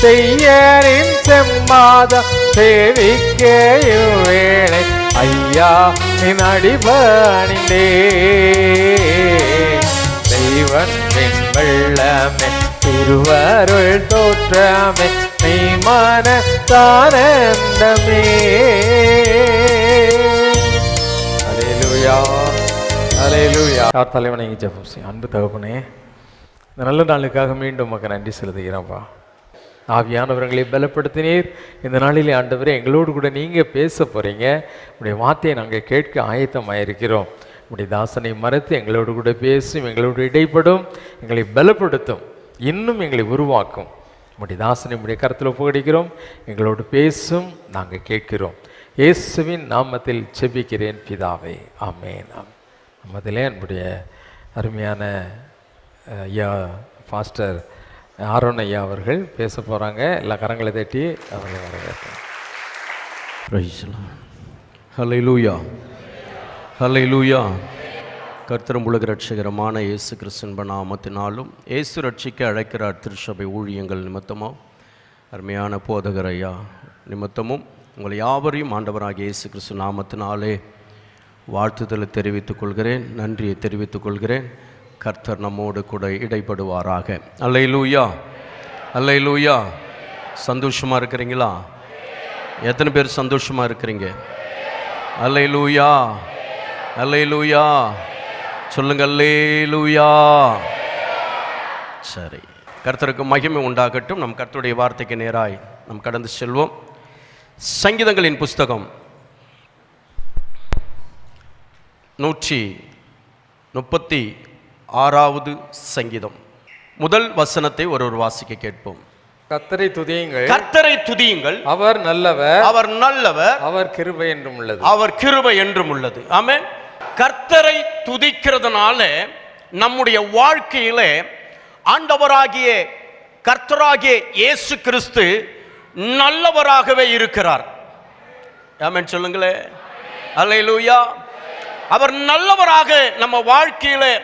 தையனின் செம்பாதம் சேவிக்க இவ்வேளை ஐயா நின் அடிபணிந்தே. தெய்வன்மென் வெள்ளமே திருவருள் தோற்றமே மெய்மனத்தானந்தமே. அல்லேலூயா அல்லேலூயா. யார் தலைவனை ஜெபம் செய்யும். அன்பு தகப்பனே, இந்த நல்ல நாளுக்காக மீண்டும் உமக்கு நன்றி செலுத்துகிறேன்ப்பா. ஆவியானவர்களை பலப்படுத்தினீர். இந்த நாளிலே ஆண்டவரே எங்களோடு கூட நீங்கள் பேச போகிறீங்க. உடைய வார்த்தையை நாங்கள் கேட்க ஆயத்தமாயிருக்கிறோம். உடைய தாசனை மறைத்து எங்களோடு கூட பேசும், எங்களோடு இடைப்படும், எங்களை பலப்படுத்தும், இன்னும் எங்களை உருவாக்கும். உடைய தாசனை உடைய கருத்தில் ஒப்புக்கொடுக்கிறோம். எங்களோடு பேசும், நாங்கள் கேட்கிறோம். இயேசுவின் நாமத்தில் செபிக்கிறேன் பிதாவே, ஆமென். நம்மதிலே நம்முடைய அருமையான ஐயா பாஸ்டர் ஆரோன் ஐயா அவர்கள் பேச போகிறாங்க. எல்லா கரங்களை தட்டி அவர்களை வரவேற்கிறேன். Praise the Lord. Hallelujah hallelujah. கர்த்தரும் உலக ரட்சகரமான இயேசு கிறிஸ்துவின் நாமத்தினாலும் இயேசு ரட்சிக்க அழைக்கிறார் திருச்சபை ஊழியங்கள் நிமித்தமும் அருமையான போதகர் ஐயா நிமித்தமும் உங்களை யாவரையும் ஆண்டவராகிய இயேசு கிறிஸ்து நாமத்தினாலே வாழ்த்துதலை தெரிவித்துக் கொள்கிறேன், நன்றியை தெரிவித்துக் கொள்கிறேன். கர்த்தர் நம்மோடு கூட இடைப்படுவாராக. அல்லேலூயா அல்லேலூயா. சந்தோஷமாக இருக்கிறீங்களா? எத்தனை பேர் சந்தோஷமாக இருக்கிறீங்க? அல்லேலூயா அல்லேலூயா சொல்லுங்க, அல்லேலூயா. சரி, கர்த்தருக்கு மகிமை உண்டாகட்டும். நம் கர்த்தருடைய வார்த்தைக்கு நேராய் நாம் கடந்து செல்வோம். சங்கீதங்களின் புஸ்தகம் 136வது சங்கீதம் முதல் வசனத்தை ஒரு வாசிக்க கேட்போம். கர்த்தரை துதியுங்கள், கர்த்தரை துதியுங்கள், அவர் நல்லவர், அவர் நல்லவர், அவர் கிருபை என்றும் உள்ளது, அவர் கிருபை என்றும் உள்ளது. ஆமென். கர்த்தரை துதிக்கிறதுனால நம்முடைய வாழ்க்கையிலே ஆண்டவராகிய கர்த்தராகிய இயேசு கிறிஸ்து நல்லவராகவே இருக்கிறார். ஆமென் சொல்லுங்களே. அல்லேலூயா. அவர் நல்லவராக நம்ம வாழ்க்கையிலே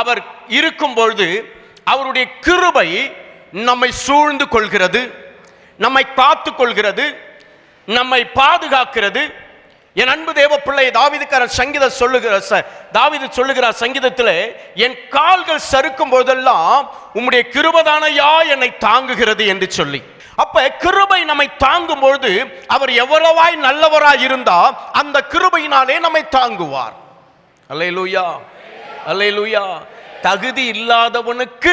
அவர் இருக்கும் பொழுது அவருடைய கிருபை நம்மை சூழ்ந்து கொள்கிறது, நம்மை காத்து கொள்கிறது, நம்மை பாதுகாக்கிறது. என் அன்பு தேவ பிள்ளை தாவீதுக்காரன் தாவீது சொல்லுகிறார் சங்கீதத்தில், என் கால்கள் சறுக்கும் போதெல்லாம் உம்முடைய கிருபைதானையா என்னை தாங்குகிறது என்று சொல்லி. அப்ப கிருபை நம்மை தாங்கும் பொழுது அவர் எவ்வளவாய் நல்லவராய் இருந்தா அந்த கிருபையினாலே நம்மை தாங்குவார். அல்லேலூயா அல்லேலூயா. தகுதி இல்லாதவனுக்கு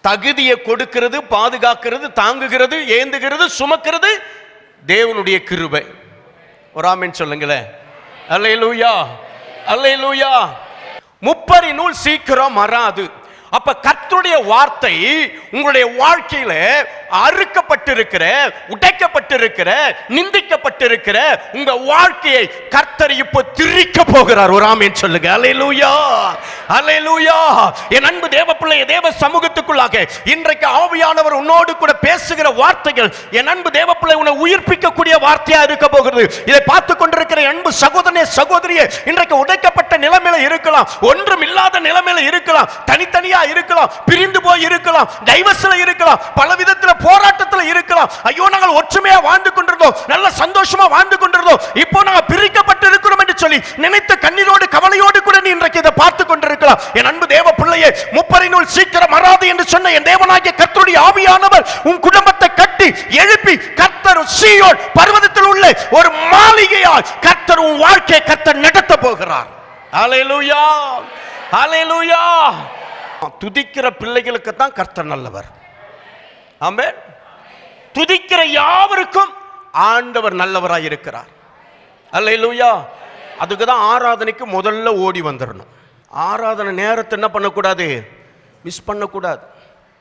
தகுதியை கொடுக்கிறது, பாதுகாக்கிறது, தாங்குகிறது, ஏந்துகிறது, சுமக்கிறது தேவனுடைய கிருபை. ஒரு ஆமென் சொல்லுங்களேன். அல்லேலூயா அல்லேலூயா. முப்பரி நூல் சீக்கிரம் மறாது. அப்ப கர்த்தருடைய வார்த்தை உங்களுடைய வாழ்க்கையில அறுக்கப்பட்டிருக்கிற, உடைக்கப்பட்டிருக்கிற, நிந்திக்கப்பட்டிருக்கிற உங்க வாழ்க்கையை கர்த்தர் இப்போ திரிக்க போகிறார். ஒரு ஆமென் சொல்லுங்க. அல்லேலூயா அல்லேலூயா. என் அன்பு தேவ பிள்ளைய தேவ சமூகத்துக்குள்ளாக இன்றைக்கு ஆவியானவர் உன்னோடு கூட பேசுகிற வார்த்தைகள் என் அன்பு தேவ பிள்ளை உன்னை உயிர்ப்பிக்கக்கூடிய வார்த்தையா இருக்க போகிறது. இதை பார்த்து கொண்டிருக்கிற அன்பு சகோதரனே சகோதரியே, இன்றைக்கு உடைக்கப்பட்ட நிலைமையில இருக்கலாம், ஒன்றும் இல்லாத நிலைமையில இருக்கலாம், தனித்தனியா இருக்கலாம், பிரிந்து போய் இருக்கலாம், டைவர்ஸ்ல இருக்கலாம், பல விதத்துல போராட்டத்துல இருக்கலாம். ஐயோ நாங்கள் ஒற்றுமையா வாழ்ந்து கொண்டிருந்தோம், நல்ல சந்தோஷமா வாழ்ந்து கொண்டிருந்தோம், இப்போ நாங்கள் பிரிக்கப்பட்டு இருக்கிறோம் என்று சொல்லி நினைத்த கண்ணீரோடு கவலையோடு கூட நீ இன்றைக்கு இதை பார்த்து கொண்டிருக்கலாம். என் அன்பு தேவ பிள்ளையே, முப்பரி நூல் சீக்கிரம் மறாது என்று சொன்ன என் தேவனாகிய கர்த்தருடைய ஆவியானவர் உன் குடும்பத்தை கட்டி எழுப்பி கர்த்தர் சீயோன் பர்வதத்தில் உள்ள ஒரு மாளிகையால் கர்த்தர் உன் வாழ்க்கையை கர்த்தர் நடத்த போகிறார். ஹல்லேலூயா, ஹல்லேலூயா. துதிக்கிற பிள்ளைகளுக்கு தான் கர்த்தர் நல்லவர். ஆமென். துதிக்கிற யாவருக்கும் ஆண்டவர் நல்லவராய் இருக்கிறார். ஹல்லேலூயா. அதுக்கு தான் ஆராதனைக்கு முதல்ல ஓடி வந்துடணும். ஆராதனை நேரத்தை என்ன பண்ணக்கூடாது, மிஸ் பண்ணக்கூடாது.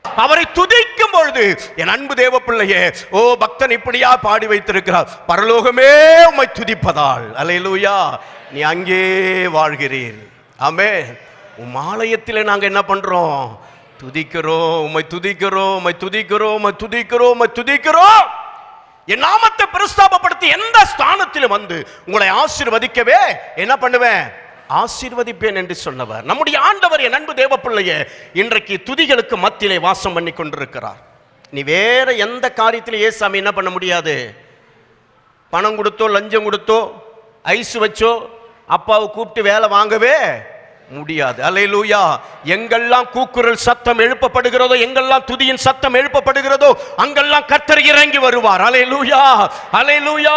அவரை துதிக்கும் பொழுது என் அன்பு தேவ பிள்ளையே, ஓ பக்தன் இப்படியா பாடி வைத்திருக்கிறார், பரலோகமே உம்மை துதிப்பதால் ஹல்லேலூயா நீ அங்கே வாழ்கிறீர். ஆமென். உம் ஆலயத்தில் நாங்க என்ன பண்றோம், துதிக்கிறோம், உம்மை துதிக்கிறோம், உம்மை துதிக்கிறோம், உம்மை துதிக்கிறோம், உம்மை துதிக்கிறோம். என் நாமத்தை பிரஸ்தாபப்படுத்தி எந்த ஸ்தானத்தில் வந்து உங்களை ஆசீர்வதிக்கவே என்ன பண்ணுவேன், ஆசீர்வதிப்பேன் என்று சொன்னவர் நம்முடைய ஆண்டவர். என் அன்பு தேவ பிள்ளையே, இன்றைக்கு துதிகளுக்கு மத்தியிலே வாசம் பண்ணி கொண்டிருக்கிறார். நீ வேற எந்த காரியத்திலும் ஏசாமி என்ன பண்ண முடியாது. பணம் கொடுத்தோ, லஞ்சம் கொடுத்தோ, ஐஸ் வச்சோ அப்பாவை கூப்பிட்டு வேலை வாங்கவே முடியாது. அல்லேலூயா. எங்கெல்லாம் கூக்குரல் சத்தம் எழுப்பப்படுகிறதோ, எங்கெல்லாம் துதியின் சத்தம் எழுப்பப்படுகிறதோ, அங்கெல்லாம் கர்த்தர் இறங்கி வருவார். அல்லேலூயா, அல்லேலூயா.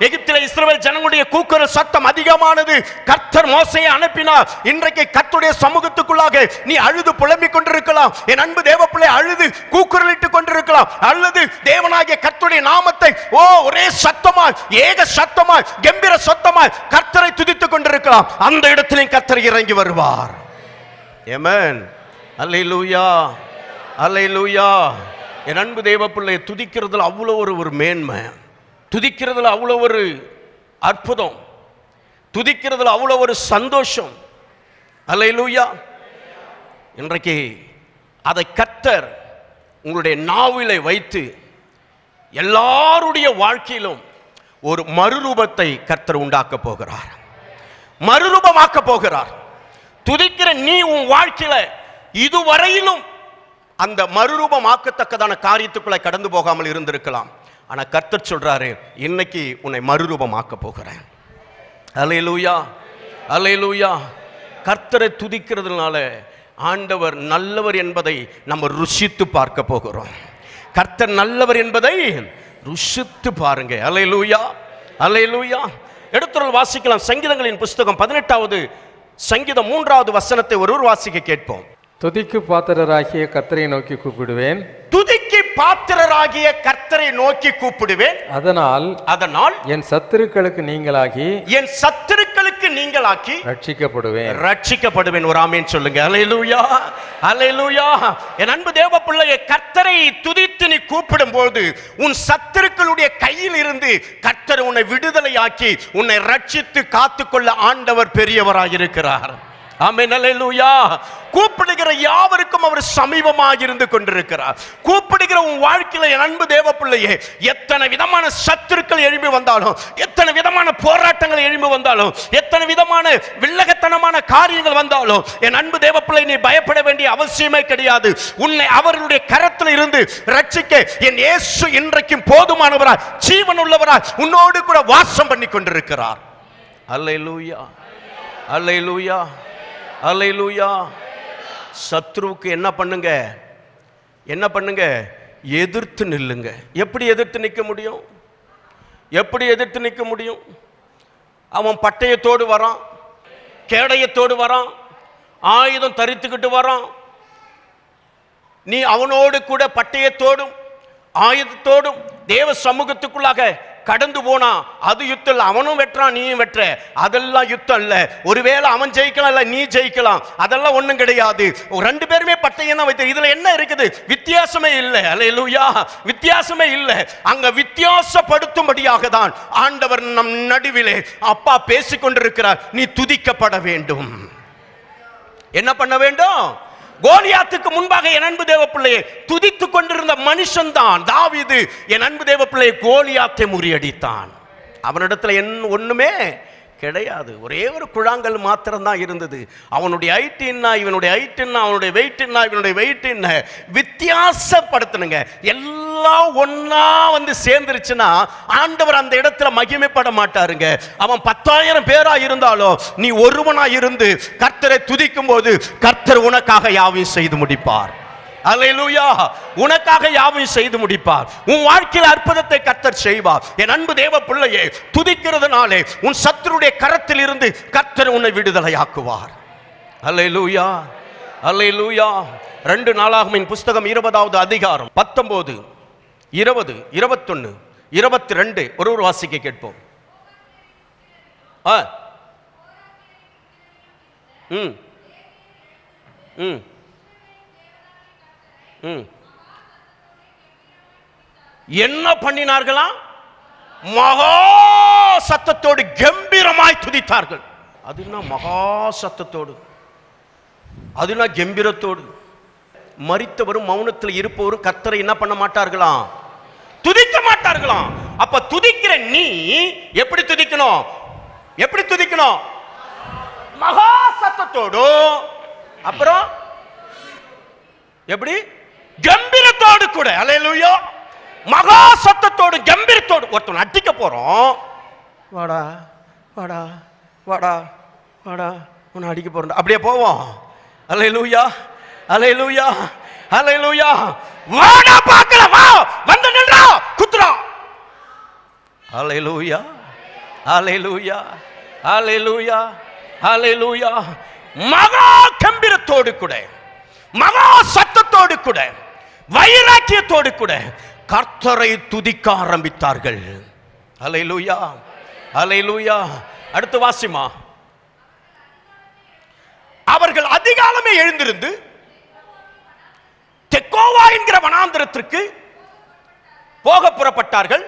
எகிப்திலே இஸ்ரவேல் ஜனங்களுடைய கூக்குரல் சத்தம் அதிகமானது. கர்த்தர் மோசேயை அனுப்பினார். இன்றைக்கு கர்த்தருடைய சமூகத்துக்குள்ளாக நீ அழுது புலம்பிக் கொண்டிருக்கலாம். என் அன்பு தேவப்பிள்ளை அழுது கூக்குரலிட்டுக் கொண்டிருக்கலாம். அல்லது தேவனாகிய கர்த்தருடைய நாமத்தை ஒரே சத்தமாய், ஏக சத்தமாய், கம்பீர சத்தமாய் கர்த்தரை துதித்துக் கொண்டிருக்கலாம். அந்த இடத்திலும் கர்த்தர் இறங்கி வருவார். ஆமென். அல்லேலூயா, அல்லேலூயா. என் அன்பு தேவ பிள்ளை, துதிக்கிறதுல அவ்வளோ ஒரு மேன்மை, துதிக்கிறதுல அவ்வளோ ஒரு அற்புதம், துதிக்கிறதுல அவ்வளோ ஒரு சந்தோஷம். அல்லேலூயா. இன்றைக்கு அதை கர்த்தர் உங்களுடைய நாவிலை வைத்து எல்லாருடைய வாழ்க்கையிலும் ஒரு மறுரூபத்தை கர்த்தர் உண்டாக்க போகிறார், மறுரூபமாக்க போகிறார். துதிக்கிற நீ உன் வாழ்க்கையில இதுவரையிலும் அந்த மறுரூபமாக்கத்தக்கதான காரியத்துக்குள்ள கடந்து போகாமல் இருந்திருக்கலாம். ஆனா கர்த்தர் சொல்றாரு, இன்னைக்கு உன்னை மறுரூபமாக்க போகிறேன். அல்லேலூயா, அல்லேலூயா. கர்த்தரை துதிக்கிறதுனால ஆண்டவர் நல்லவர் என்பதை நம்ம ருசித்து பார்க்க போகிறோம். கர்த்தர் நல்லவர் என்பதை ருசித்து பாருங்க. அல்லேலூயா, அல்லேலூயா. எடுத்துரையில் வாசிக்கலாம். சங்கீதங்களின் புஸ்தகம் 18வது சங்கீதம் 3வது வசனத்தை ஒருவர் வாசிக்க கேட்போம். துதிக்கு பாத்திரராகிய கர்த்தரை நோக்கி கூப்பிடுவேன், துதிக்கு பாத்திரராகிய கர்த்தரை நோக்கி கூப்பிடுவேன். அதனால் என் சத்துருக்களுக்கு நீங்களாகி, என் சத்துருக்களுக்கு நீங்களாக்கி ரட்சிக்கப்படுவேன். ஒரு ஆமென் சொல்லுங்க. அல்லேலூயா, அல்லேலூயா. என் அன்பு தேவ பிள்ளையே, கர்த்தரை துதித்து நீ கூப்பிடும் போது உன் சத்துருக்களுடைய கையில் இருந்து கர்த்தர் உன்னை விடுதலையாக்கி உன்னை ரட்சித்து காத்துக்கொள்ள ஆண்டவர் பெரியவராக இருக்கிறார். ஆமென், அல்லேலூயா. கூப்பிடுகிற யாவருக்கும் அவர் சமீபமாக இருந்து கொண்டிருக்கிறார். கூப்பிடுகிற உன் வாழ்க்கையில என் அன்பு தேவ பிள்ளையே, எத்தனை விதமான சத்துருக்கள் எழும்பி வந்தாலும், எத்தனை விதமான போராட்டங்கள் எழும்பி வந்தாலும், எத்தனை விதமான வில்லகத்தனமான காரியங்கள் வந்தாலும், என் அன்பு தேவ பிள்ளை நீ பயப்பட வேண்டிய அவசியமே கிடையாது. உன்னை அவர்களுடைய கரத்தில் இருந்து ரட்சிக்க என் இயேசு இன்றைக்கும் போதுமானவராய், ஜீவன் உள்ளவராய் உன்னோடு கூட வாசம் பண்ணி கொண்டிருக்கிறார். அல்லேலூயா, அல்லேலூயா, அல்லேலூயா. சத்ருவுக்கு என்ன பண்ணுங்க, என்ன பண்ணுங்க, எதிர்த்து நில்லுங்க. எப்படி எதிர்த்து நிற்க முடியும், எப்படி எதிர்த்து நிற்க முடியும்? அவன் பட்டயத்தோடு வரான், கேடயத்தோடு வரான், ஆயுதம் தரித்துக்கிட்டு வரான். நீ அவனோடு கூட பட்டயத்தோடும் ஆயுதத்தோடும் தேவ சமூகத்துக்குள்ளாக கடந்து போனா அது யுத்தம் இல்ல. அவனும் வெற்றான், நீயும் வெற்ற, அதெல்லாம் யுத்தம் இல்ல. ஒருவேளை அவன் ஜெயிக்கலாம், இல்ல நீ ஜெயிக்கலாம், அதெல்லாம் ஒண்ணும் கிடையாது. ரெண்டு பேருமே பட்டயம் தான் வைத்து, இதுல என்ன இருக்குது? வித்தியாசமே இல்லை. அல்லேலூயா, வித்தியாசமே இல்லை. அங்க வித்தியாசப்படுத்தும்படியாக தான் ஆண்டவர் நம் நடுவிலே அப்பா பேசிக்கொண்டிருக்கிறார். நீ துதிக்கப்பட வேண்டும். என்ன பண்ண வேண்டும்? கோலியாத்துக்கு முன்பாக என் அன்பு தேவ பிள்ளையை துதித்துக் கொண்டிருந்த மனுஷன் தான் தாவீது. என் அன்பு தேவ பிள்ளையை கோலியாத்தை முறியடித்தான். அவனிடத்துல ஒண்ணுமே கிடையாது, ஒரே ஒரு குழாங்கல் மாத்திரம் தான் இருந்தது. அவனுடைய ஹைட் என்ன, இவனுடைய ஹைட் என்ன, அவனுடைய வெயிட் என்ன, இவனுடைய வெயிட் என்ன, வித்தியாசப்படுத்தணுங்க. எல்லாம் ஒன்னா வந்து சேர்ந்துருச்சுன்னா ஆண்டவர் அந்த இடத்துல மகிமைப்பட மாட்டாருங்க. அவன் 10,000 பேரா இருந்தாலும் நீ ஒருவனா இருந்து கர்த்தரை துதிக்கும் போது கர்த்தர் உனக்காக யாவையும் செய்து முடிப்பார். அல்லேலூயா. உனக்காக யாவையும் செய்து முடிப்பார். உன் வாழ்க்கையில் அற்புதத்தை கர்த்தர் செய்வார். என் அன்பு தேவ பிள்ளையே, துதிக்கிறதுனாலே உன் சத்துருடைய கரத்தில் இருந்து கர்த்தர் உன்னை விடுதலையாக்குவார். அல்லேலூயா, அல்லேலூயா. 2 நாளாகமத்தின் புஸ்தகம் 20வது அதிகாரம் 19, 20, 21, 22 ஒரு வாசிக்க கேட்போம். என்ன பண்ணினார்களா? மகா சத்தத்தோடு கம்பீரமாய் துதித்தார்கள். அதுனா மகா சத்தத்தோடு, அதுனா கம்பீரத்தோடு. மரித்தவரும் மௌனத்தில் இருப்பவரும் கர்த்தரை என்ன பண்ண மாட்டார்களாம்? துதிக்க மாட்டார்களாம். அப்ப துதிக்கிற நீ எப்படி துதிக்கணும்? எப்படி துதிக்கணும்? மகா சத்தத்தோடு. அப்புறம் எப்படி? கம்பீரத்தோடு கூட. அல்லேலூயா. மகா சத்தத்தோடு கம்பீரத்தோடு. ஒருத்தன் அடிக்க போறோம், வாடா வாடா வாடா வாடா உன்னை அடிக்க போறோம், அப்படியே போவோம். அல்லேலூயா, அல்லேலூயா, அல்லேலூயா. வாடா பார்க்கலாம், வா வந்து நின்றா குத்துறா. அல்லேலூயா, அல்லேலூயா, அல்லேலூயா, அல்லேலூயா. மகா கம்பீரத்தோடு கூட, மகா சத்தத்தோடு கூட, வைராக்கியத்தோடு கூட கர்த்தரை துதிக்க ஆரம்பித்தார்கள். அல்லேலூயா, அல்லேலூயா. அடுத்து வாசிமா. அவர்கள் அதிகாலமே எழுந்திருந்து தெக்கோவா என்கிற வனாந்தரத்திற்கு போக புறப்பட்டார்கள்.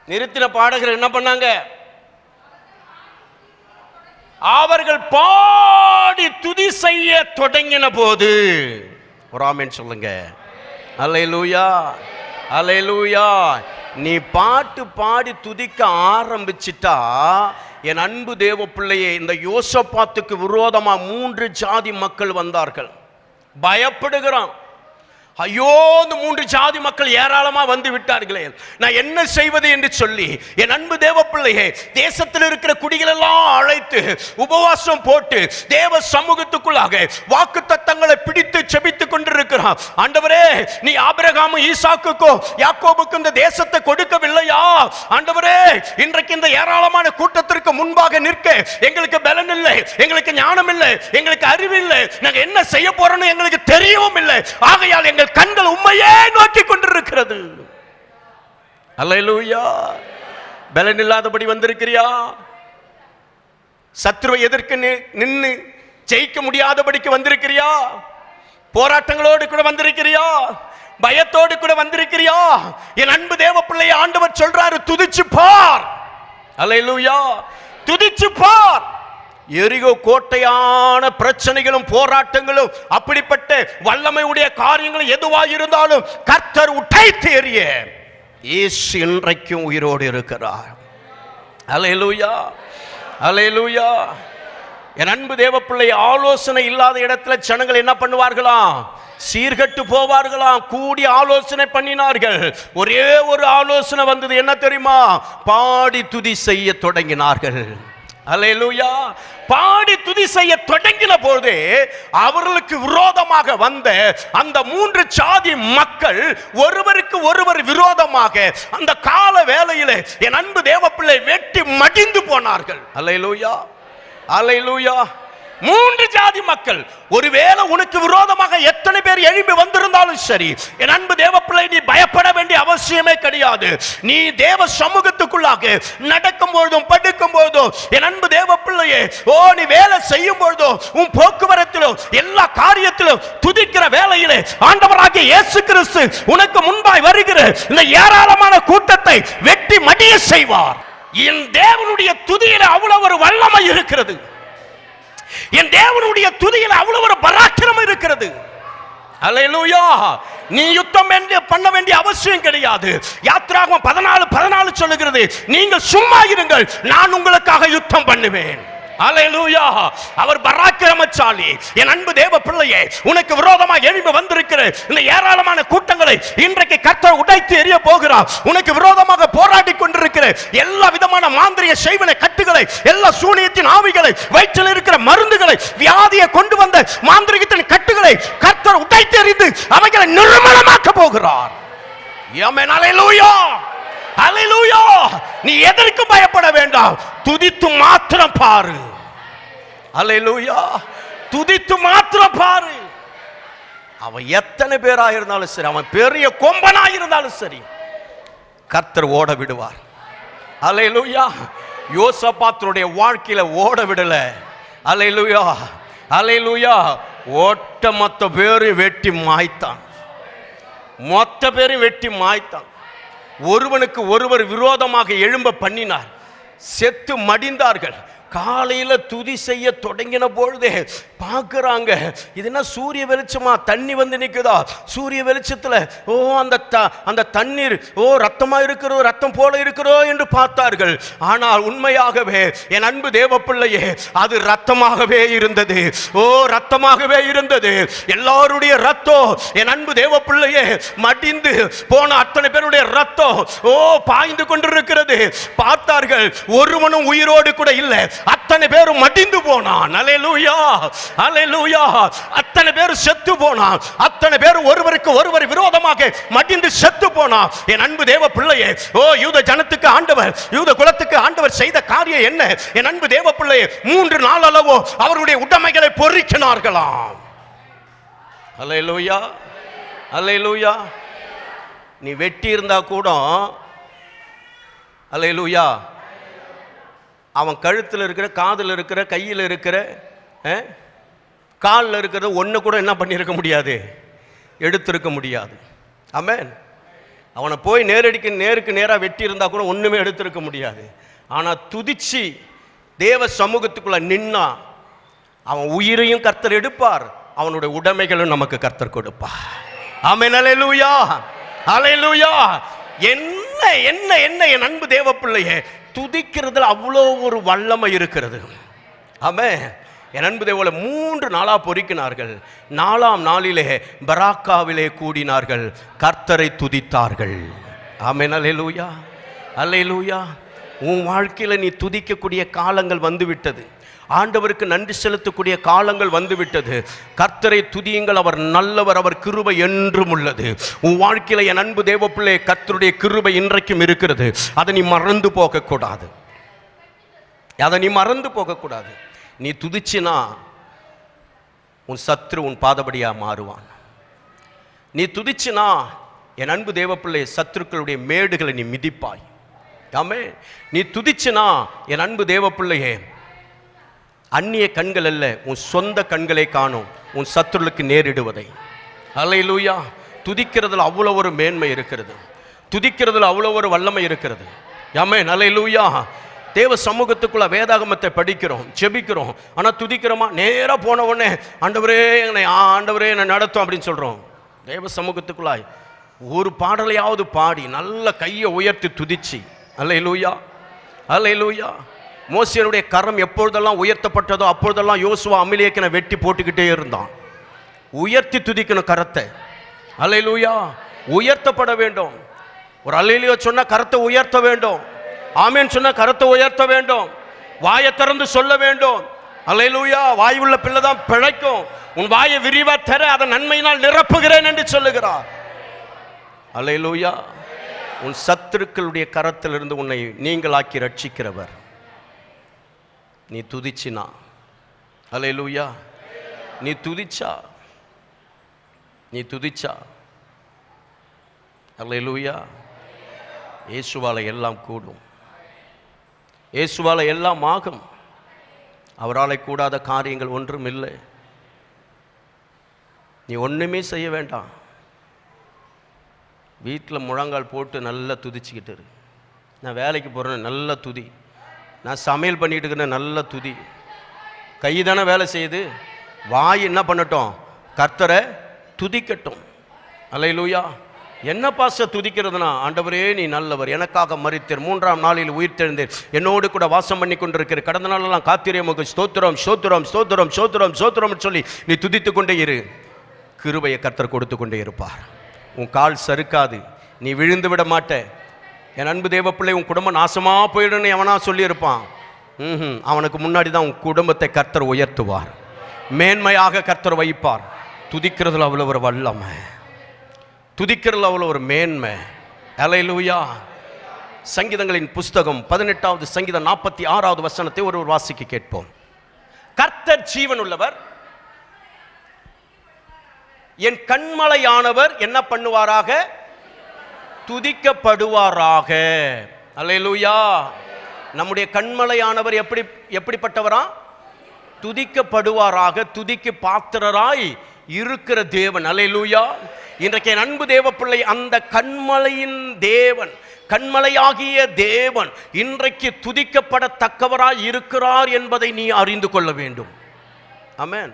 நிறுத்தின பாடகர் என்ன பண்ணாங்க? அவர்கள் பாடி துதி செய்ய தொடங்கின போது, ஒரு ஆமென் சொல்லுங்க. அல்லேலூயா, அல்லேலூயா. நீ பாட்டு பாடி துதிக்க ஆரம்பிச்சிட்டா, என் அன்பு தேவ பிள்ளையே, இந்த யோசபாத்துக்கு விரோதமா 3 ஜாதி மக்கள் வந்தார்கள். பயப்படுகிறான். ஐயோ, இந்த 3 ஜாதி மக்கள் ஏராளமா வந்து விட்டார்களே, நான் என்ன செய்வது என்று சொல்லி என் அன்பு தேவ பிள்ளையே, தேசத்தில் இருக்கிற குடிகள் எல்லாம் அழைத்து உபவாசம் போட்டு தேவ சமூகத்துக்குள்ளாக வாக்கு தத்தங்களை பிடித்து செபித்துக் கொண்டிருக்கிறான். ஆண்டவரே, நீ ஆபிரகாமும் ஈசாக்குக்கும் யாக்கோபுக்கும் இந்த தேசத்தை கொடுக்கவில்லையா? ஆண்டவரே, இன்றைக்கு இந்த ஏராளமான கூட்டத்திற்கு முன்பாக நிற்க எங்களுக்கு பலன் இல்லை, எங்களுக்கு ஞானம் இல்லை, எங்களுக்கு அறிவு இல்லை, நாங்க என்ன செய்ய போறோம்னு எங்களுக்கு தெரியவும் இல்லை. ஆகையால் எங்கள் கண்கள் உம்மையே நோக்கி கொண்டிருக்கிறது. அல்லேலூயா. பலன் இல்லாதபடி வந்திருக்கிறியா? சத்ருவை எதிர்க்க நின்னு ஜெயிக்க முடியாதபடிக்கு வந்திருக்கிறியா? போராட்டங்களோடு கூட வந்திருக்கிறியா? பயத்தோடு கூட வந்திருக்கிறியா? என் அன்பு தேவ பிள்ளையை ஆண்டவர் சொல்றாரு, துதிச்சு பார். அல்லேலூயா, துதிச்சு பார். எரிகோ கோட்டையான பிரச்சனைகளும் போராட்டங்களும் அப்படிப்பட்ட வல்லமை உடைய காரியங்களும் எதுவாக இருந்தாலும் கர்த்தர் உடைத்து எறிய இயேசு இன்றைக்கும் உயிரோடு இருக்கிறார். அல்லேலூயா, அல்லேலூயா. என் அன்பு தேவ பிள்ளை, ஆலோசனை இல்லாத இடத்துல ஜனங்கள் என்ன பண்ணுவார்களாம்? சீர்கட்டு போவார்களாம். கூடி ஆலோசனை பண்ணினார்கள். ஒரே ஒரு ஆலோசனை வந்தது, என்ன தெரியுமா? பாடி துதி செய்ய தொடங்கினார்கள். அல்லேலூயா. பாடி துதி செய்ய தொடங்கின போது அவர்களுக்கு விரோதமாக வந்த அந்த 3 ஜாதி மக்கள் ஒருவருக்கு ஒருவர் விரோதமாக அந்த கால வேளையிலே என் அன்பு தேவ பிள்ளை வெட்டி மடிந்து போனார்கள். அல்லேலூயா, அல்லேலூயா. 3 ஜாதி மக்கள். ஒருவேளை உனக்கு விரோதமாக எத்தனை பேர் எழும்பி வந்திருந்தாலும் சரி, என் அன்பு தேவ பிள்ளை, நீ பயப்பட வேண்டிய அவசியமே கிடையாது. நீ தேவ சமூகத்துக்குள்ளாக நடக்கும் பொழுதும் படுக்கும் பொழுதும், என் அன்பு தேவ பிள்ளையே, நீ வேலை செய்யும் பொழுதும், உன் போக்குவரத்திலும் எல்லா காரியத்திலும் துதிக்கிற வேளையிலே ஆண்டவராகிய இயேசு கிறிஸ்து உனக்கு முன்பாய் வருகிற இந்த ஏராளமான கூட்டத்தை வெட்டி மடிய செய்வார். என் தேவனுடைய துதியில அவ்வளவு ஒரு வல்லமை இருக்கிறது. என் தேவனுடைய துதியில் அவ்வளவு ஒரு பராக்கிரமம் இருக்கிறது. அல்லேலூயா. நீ யுத்தம் பண்ண வேண்டிய அவசியம் கிடையாது. யாத்திராகமம் 14:14 சொல்லுகிறது, நீங்கள் சும்மா இருங்கள், நான் உங்களுக்காக யுத்தம் பண்ணுவேன். அல்லேலூயா. அவர் பராக்கிரமசாலி. என் அன்பு தேவ பிள்ளையே, உனக்கு விரோதமாக எழும்பி வந்திருக்கிற இந்த ஏராளமான கூட்டங்களை இன்றைக்கு கர்த்தர் உடைத்து எறிய போகிறார். உனக்கு விரோதமாக போராடி கொண்டிருக்கிற எல்லா விதமான மாந்திரிக செய்வன கட்டுகளை, எல்லா சூனியத்தின் ஆவிகளை, வயிற்றில் இருக்கிற மருந்துகளை, வியாதியை கொண்டு வந்த மாந்திரிகத்தின் கட்டுகளை கர்த்தர் உடைத்து எறிந்து அவைகளை நிர்மூலமாக்க போகிறார். ஆமென். அல்லேலூயா. அல்லேலூயா. நீ எதற்கு பயப்பட வேண்டாம், துதித்து மாத்திரம் பாரு. அல்லேலூயா. துதித்து மாத்திரம் பாரு. அவன் எத்தனை பேரா இருந்தாலும் சரி, அவன் பெரிய கொம்பனா இருந்தாலும் சரி, கர்த்தர் ஓட விடுவார். அல்லேலூயா. யோசபாத்துடைய வாழ்க்கையில ஓட விடல. அல்லேலூயா. அல்லேலூயா. ஓட்ட மொத்த பேரும் வெட்டி மாய்த்தான். மொத்த பேரும் வெட்டி மாய்த்தான். ஒருவனுக்கு ஒருவர் விரோதமாக எழும்ப பண்ணினார். செத்து மடிந்தார்கள். காலையில துதி செய்ய தொடங்கின பொழுதே பார்க்குறாங்க, இது என்ன சூரிய வெளிச்சமா, தண்ணி வந்து நிற்குதா? சூரிய வெளிச்சத்தில் ஓ அந்த தண்ணீர் ஓ ரத்தமா இருக்கிறோ, ரத்தம் போல இருக்கிறோ என்று பார்த்தார்கள். ஆனால் உண்மையாகவே என் அன்பு தேவ பிள்ளையே, அது ரத்தமாகவே இருந்தது. ஓ ரத்தமாகவே இருந்தது. எல்லாருடைய ரத்தம் என் அன்பு தேவ பிள்ளையே, மடிந்து போன அத்தனை பேருடைய ரத்தம் ஓ பாய்ந்து கொண்டிருக்கிறது. பார்த்தார்கள், ஒருவனும் உயிரோடு கூட இல்லை. அத்தனை பேரும் மடிந்து போனான். அல்லேலூயா. அல்லேலூயா. அத்தனை பேர் செத்து போனான். அத்தனை பேர் ஒருவருக்கு ஒருவர் விரோதமாக மடிந்து செத்து போனான். என் அன்பு தேவ பிள்ளையே, ஓ யூத ஜனத்துக்கு ஆண்டவர், யூத குலத்துக்கு ஆண்டவர் செய்த காரியம் என்ன? என் அன்பு தேவ பிள்ளையே, 3 நாள் அளவோ அவருடைய உடைமைகளை பொறுக்கினார்களாம். அல்லேலூயா. அல்லேலூயா. நீ வெட்டி இருந்தா கூட அல்லேலூயா, அவன் கழுத்தில் இருக்கிற, காதில் இருக்கிற, கையில் இருக்கிற, காலில் இருக்கிற ஒன்று கூட என்ன பண்ணியிருக்க முடியாது, எடுத்திருக்க முடியாது. ஆமென். அவனை போய் நேருக்கு நேராக வெட்டி இருந்தால் கூட ஒன்றுமே எடுத்திருக்க முடியாது. ஆனால் துதிச்சு தேவ சமூகத்துக்குள்ள நின்னா அவன் உயிரையும் கர்த்தர் எடுப்பார், அவனுடைய உடைமைகளும் நமக்கு கர்த்தர் கொடுப்பார். ஆமென். அல்லேலூயா. அல்லேலூயா. என்ன என்ன என்ன என் அன்பு தேவ பிள்ளையே, துதிக்கிறதுல அவ்வளோ ஒரு வல்லமை இருக்கிறது. ஆமென். என் அன்பு தேவனை 3 நாளா பொறுக்கினார்கள். 4ஆம் நாளிலே பராக்காவிலே கூடினார்கள், கர்த்தரை துதித்தார்கள். ஆமென். அல்லேலூயா. அல்லேலூயா. உன் வாழ்க்கையில நீ துதிக்கக்கூடிய காலங்கள் வந்துவிட்டது. ஆண்டவருக்கு நன்றி செலுத்தக்கூடிய காலங்கள் வந்துவிட்டது. கர்த்தரை துதியுங்கள், அவர் நல்லவர், அவர் கிருபை என்றும் உள்ளது. உன் வாழ்க்கையில என் அன்பு தேவ பிள்ளை, கர்த்தருடைய கிருபை இன்றைக்கும் இருக்கிறது. அதை நீ மறந்து போகக்கூடாது. அதை நீ மறந்து போகக்கூடாது. நீ துதிச்சினா உன் சத்ரு உன் பாதபடியா மாறுவான். நீ துதிச்சினா என் அன்பு தேவ பிள்ளை, சத்துருக்களுடைய மேடுகளை நீ மிதிப்பாய். ஆமே. நீ துதிச்சினா என் அன்பு தேவ பிள்ளையே, அந்நிய கண்கள் அல்ல, உன் சொந்த கண்களை காணும் உன் சத்துருளுக்கு நேரிடுவதை. அல்லேலூயா. துதிக்கிறதுல அவ்வளோ ஒரு மேன்மை இருக்கிறது. துதிக்கிறதுல அவ்வளோ ஒரு வல்லமை இருக்கிறது. ஆமென். அல்லேலூயா. தேவ சமூகத்துக்குள்ள வேதாகமத்தை படிக்கிறோம், ஜெபிக்கிறோம். ஆனால் துதிக்கிறோமா? நேராக போன உடனே ஆண்டவரே என்னை நடத்தும் அப்படின்னு சொல்கிறோம். தேவ சமூகத்துக்குள்ளாய் ஒரு பாடலையாவது பாடி நல்ல கையை உயர்த்தி துதிச்சு. அல்லேலூயா. அல்லேலூயா. மோசேயுடைய கரம் எப்பொழுதெல்லாம் உயர்த்தப்பட்டதோ அப்பொழுதெல்லாம் யோசுவா அமிலேக்கனை வெட்டி போட்டுக்கிட்டே இருந்தான். உயர்த்தி துதிக்கணும் கரத்தை. அல்லேலூயா. உயர்த்தப்பட வேண்டும். ஒரு அல்லேலூயா சொன்னா கரத்தை உயர்த்த வேண்டும். ஆமென் சொன்னா கரத்தை உயர்த்த வேண்டும். வாயை திறந்து சொல்ல வேண்டும். அல்லேலூயா. வாய் உள்ள பிள்ளை தான் பிழைக்கும். உன் வாயை விரிவா தர, அதை நன்மையினால் நிரப்புகிறேன் என்று சொல்லுகிறார். அல்லேலூயா. உன் சத்துருக்களுடைய கரத்திலிருந்து உன்னை நீங்களாக்கி ரட்சிக்கிறவர். நீ துதிச்சினா, அல்லேலூயா, நீ துதிச்சா அல்லேலூயா, இயேசுவால எல்லாம் கூடும். இயேசுவால எல்லாம் ஆகும். அவரால் கூடாத காரியங்கள் ஒன்றும் இல்லை. நீ ஒன்றுமே செய்ய வேண்டாம். வீட்டில் முழங்கால் போட்டு நல்லா துதிச்சுக்கிட்டு இரு. நான் வேலைக்கு போகிறேன்னு நல்லா துதி. நான் சமையல் பண்ணிட்டு இருக்கிறேன் நல்லா துதி. கை தானே வேலை செய்யுது. வாய் என்ன பண்ணட்டும்? கர்த்தரை துதிக்கட்டும். அல்லேலூயா. என்ன பாச துதிக்கிறதுனா, ஆண்டவரே நீ நல்லவர், எனக்காக மரித்தீர், 3ஆம் நாளில் உயிர்த்தெழுந்தீர், என்னோடு கூட வாசம் பண்ணி கொண்டிருக்கிற, கடந்த நாளெல்லாம் காத்திரே உமக்கு ஸ்தோத்திரம் ஸ்தோத்திரம் ஸ்தோத்திரம் ஸ்தோத்திரம் ஸ்தோத்திரம் சொல்லி நீ துதித்து கொண்டே இரு. கிருபையை கர்த்தர் கொடுத்து கொண்டே இருப்பார். உன் கால் சறுக்காது, நீ விழுந்து விட மாட்ட. என் அன்பு தேவ பிள்ளை, உன் குடும்பம் நாசமாக போயிடுன்னு எவனா சொல்லியிருப்பான். அவனுக்கு முன்னாடி தான் உன் குடும்பத்தை கர்த்தர் உயர்த்துவார், மேன்மையாக கர்த்தர் வைப்பார். துதிக்கிறதுல அவ்வளோ ஒரு வல்லமை, துதிக்கிறதுல அவ்வளோ ஒரு மேன்மை. அல்லேலூயா. சங்கீதங்களின் புஸ்தகம் 18வது சங்கீதம் 46வது வசனத்தை ஒரு வாசிக்க கேட்போம். கர்த்தர் ஜீவன் உள்ளவர், என் கண்மலையானவர் என்ன பண்ணுவாராக? துதிக்கப்படுவாராக. அல்லேலூயா. நம்முடைய கண்மலையானவர் எப்படிப்பட்டவரா? துதிக்கப்படுவாராக, துதிக்கு பாத்திரராய் இருக்கிற தேவன். அல்லேலூயா. இன்றைக்கு என் அன்பு தேவ பிள்ளை, அந்த கண்மலையின் தேவன், கண்மலையாகிய தேவன் இன்றைக்கு துதிக்கப்படத்தக்கவராய் இருக்கிறார் என்பதை நீ அறிந்து கொள்ள வேண்டும். ஆமென்.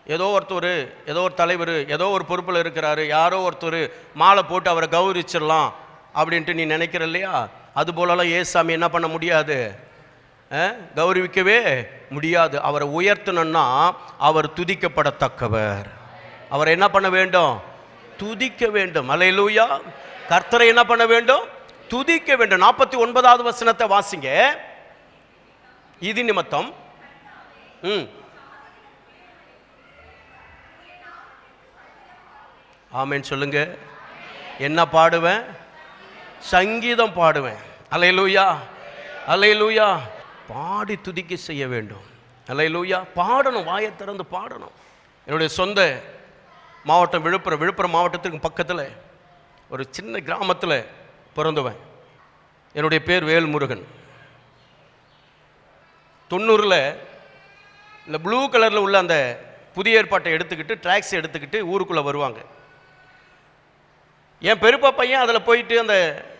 ஏதோ ஒருத்தர், ஏதோ ஒரு தலைவர், ஏதோ ஒரு பொறுப்பில் இருக்கிறாரு, யாரோ ஒருத்தர் மாலை போட்டு அவரை கௌரவிச்சிடலாம் அப்படின்ட்டு நீ நினைக்கிற இல்லையா? அதுபோலலாம் ஏசாமி என்ன பண்ண முடியாது, கௌரவிக்கவே முடியாது. அவரை உயர்த்தணும்னா அவர் துதிக்கப்படத்தக்கவர். அவரை என்ன பண்ண வேண்டும்? துதிக்க வேண்டும். அல்லேலூயா. கர்த்தரை என்ன பண்ண வேண்டும்? துதிக்க வேண்டும். 49வது வசனத்தை வாசிங்க. இது நிமித்தம் ஆமென் சொல்லுங்க. என்ன பாடுவேன்? சங்கீதம் பாடுவேன். அல்லேலூயா. அல்லேலூயா. பாடி துதிக்க செய்ய வேண்டும். அல்லேலூயா. பாடணும், வாயை திறந்து பாடணும். என்னுடைய சொந்த மாவட்டம் விழுப்புரம் மாவட்டத்துக்கு பக்கத்தில் ஒரு சின்ன கிராமத்தில் பிறந்தவன். என்னுடைய பேர் வேல்முருகன். 90ல் இந்த ப்ளூ கலரில் உள்ள அந்த புதிய ஏற்பாட்டை எடுத்துக்கிட்டு, ட்ராக்ஸை எடுத்துக்கிட்டு ஊருக்குள்ளே வருவாங்க. என் பெருப்பா பையன் அதில் போயிட்டு அந்த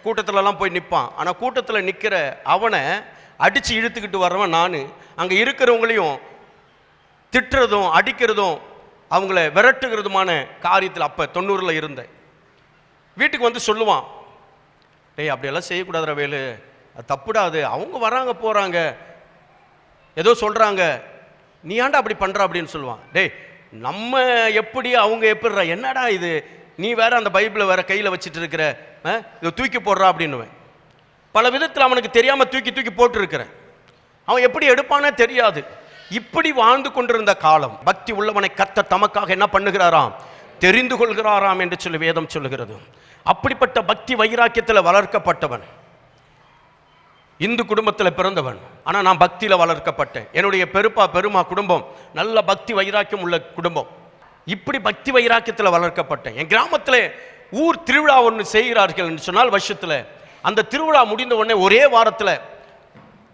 கூட்டத்திலலாம் போய் நிற்பான். ஆனால் கூட்டத்தில் நிற்கிற அவனை அடித்து இழுத்துக்கிட்டு வர்றவன் நான். அங்கே இருக்கிறவங்களையும் திட்டுறதும் அடிக்கிறதும் அவங்கள விரட்டுகிறதுமான காரியத்தில் அப்போ 90ல் இருந்தேன். வீட்டுக்கு வந்து சொல்லுவான், டேய் அப்படியெல்லாம் செய்யக்கூடாதுற வேலு, அது தப்புடாது, அவங்க வராங்க போகிறாங்க, ஏதோ சொல்கிறாங்க, நீ ஏன்டா அப்படி பண்ணுற அப்படின்னு சொல்லுவான். டேய் நம்ம எப்படி அவங்க எப்படிறா, என்னடா இது, நீ வேற அந்த பைபிளை வேற கையில் வச்சுட்டு இருக்கிற, இதை தூக்கி போடுறா அப்படின்னுவேன். பல விதத்தில் அவனுக்கு தெரியாமல் தூக்கி போட்டுருக்கிறேன். அவன் எப்படி எடுப்பானே தெரியாது. இப்படி வாழ்ந்து கொண்டிருந்த காலம், பக்தி உள்ளவனை கர்த்தர் தமக்காக என்ன பண்ணுகிறாராம்? தெரிந்து கொள்கிறாராம் என்று சொல்லி வேதம் சொல்லுகிறது. அப்படிப்பட்ட பக்தி வைராக்கியத்தில் வளர்க்கப்பட்டவன், இந்து குடும்பத்தில் பிறந்தவன். ஆனால் நான் பக்தியில் வளர்க்கப்பட்டேன். என்னுடைய பெருமா குடும்பம் நல்ல பக்தி வைராக்கியம் உள்ள குடும்பம். இப்படி பக்தி வைராக்கியத்தில் வளர்க்கப்பட்டேன். என் கிராமத்தில் ஊர் திருவிழா ஒன்று செய்கிறார்கள் என்று சொன்னால், வருஷத்தில் அந்த திருவிழா முடிந்த உடனே ஒரே வாரத்தில்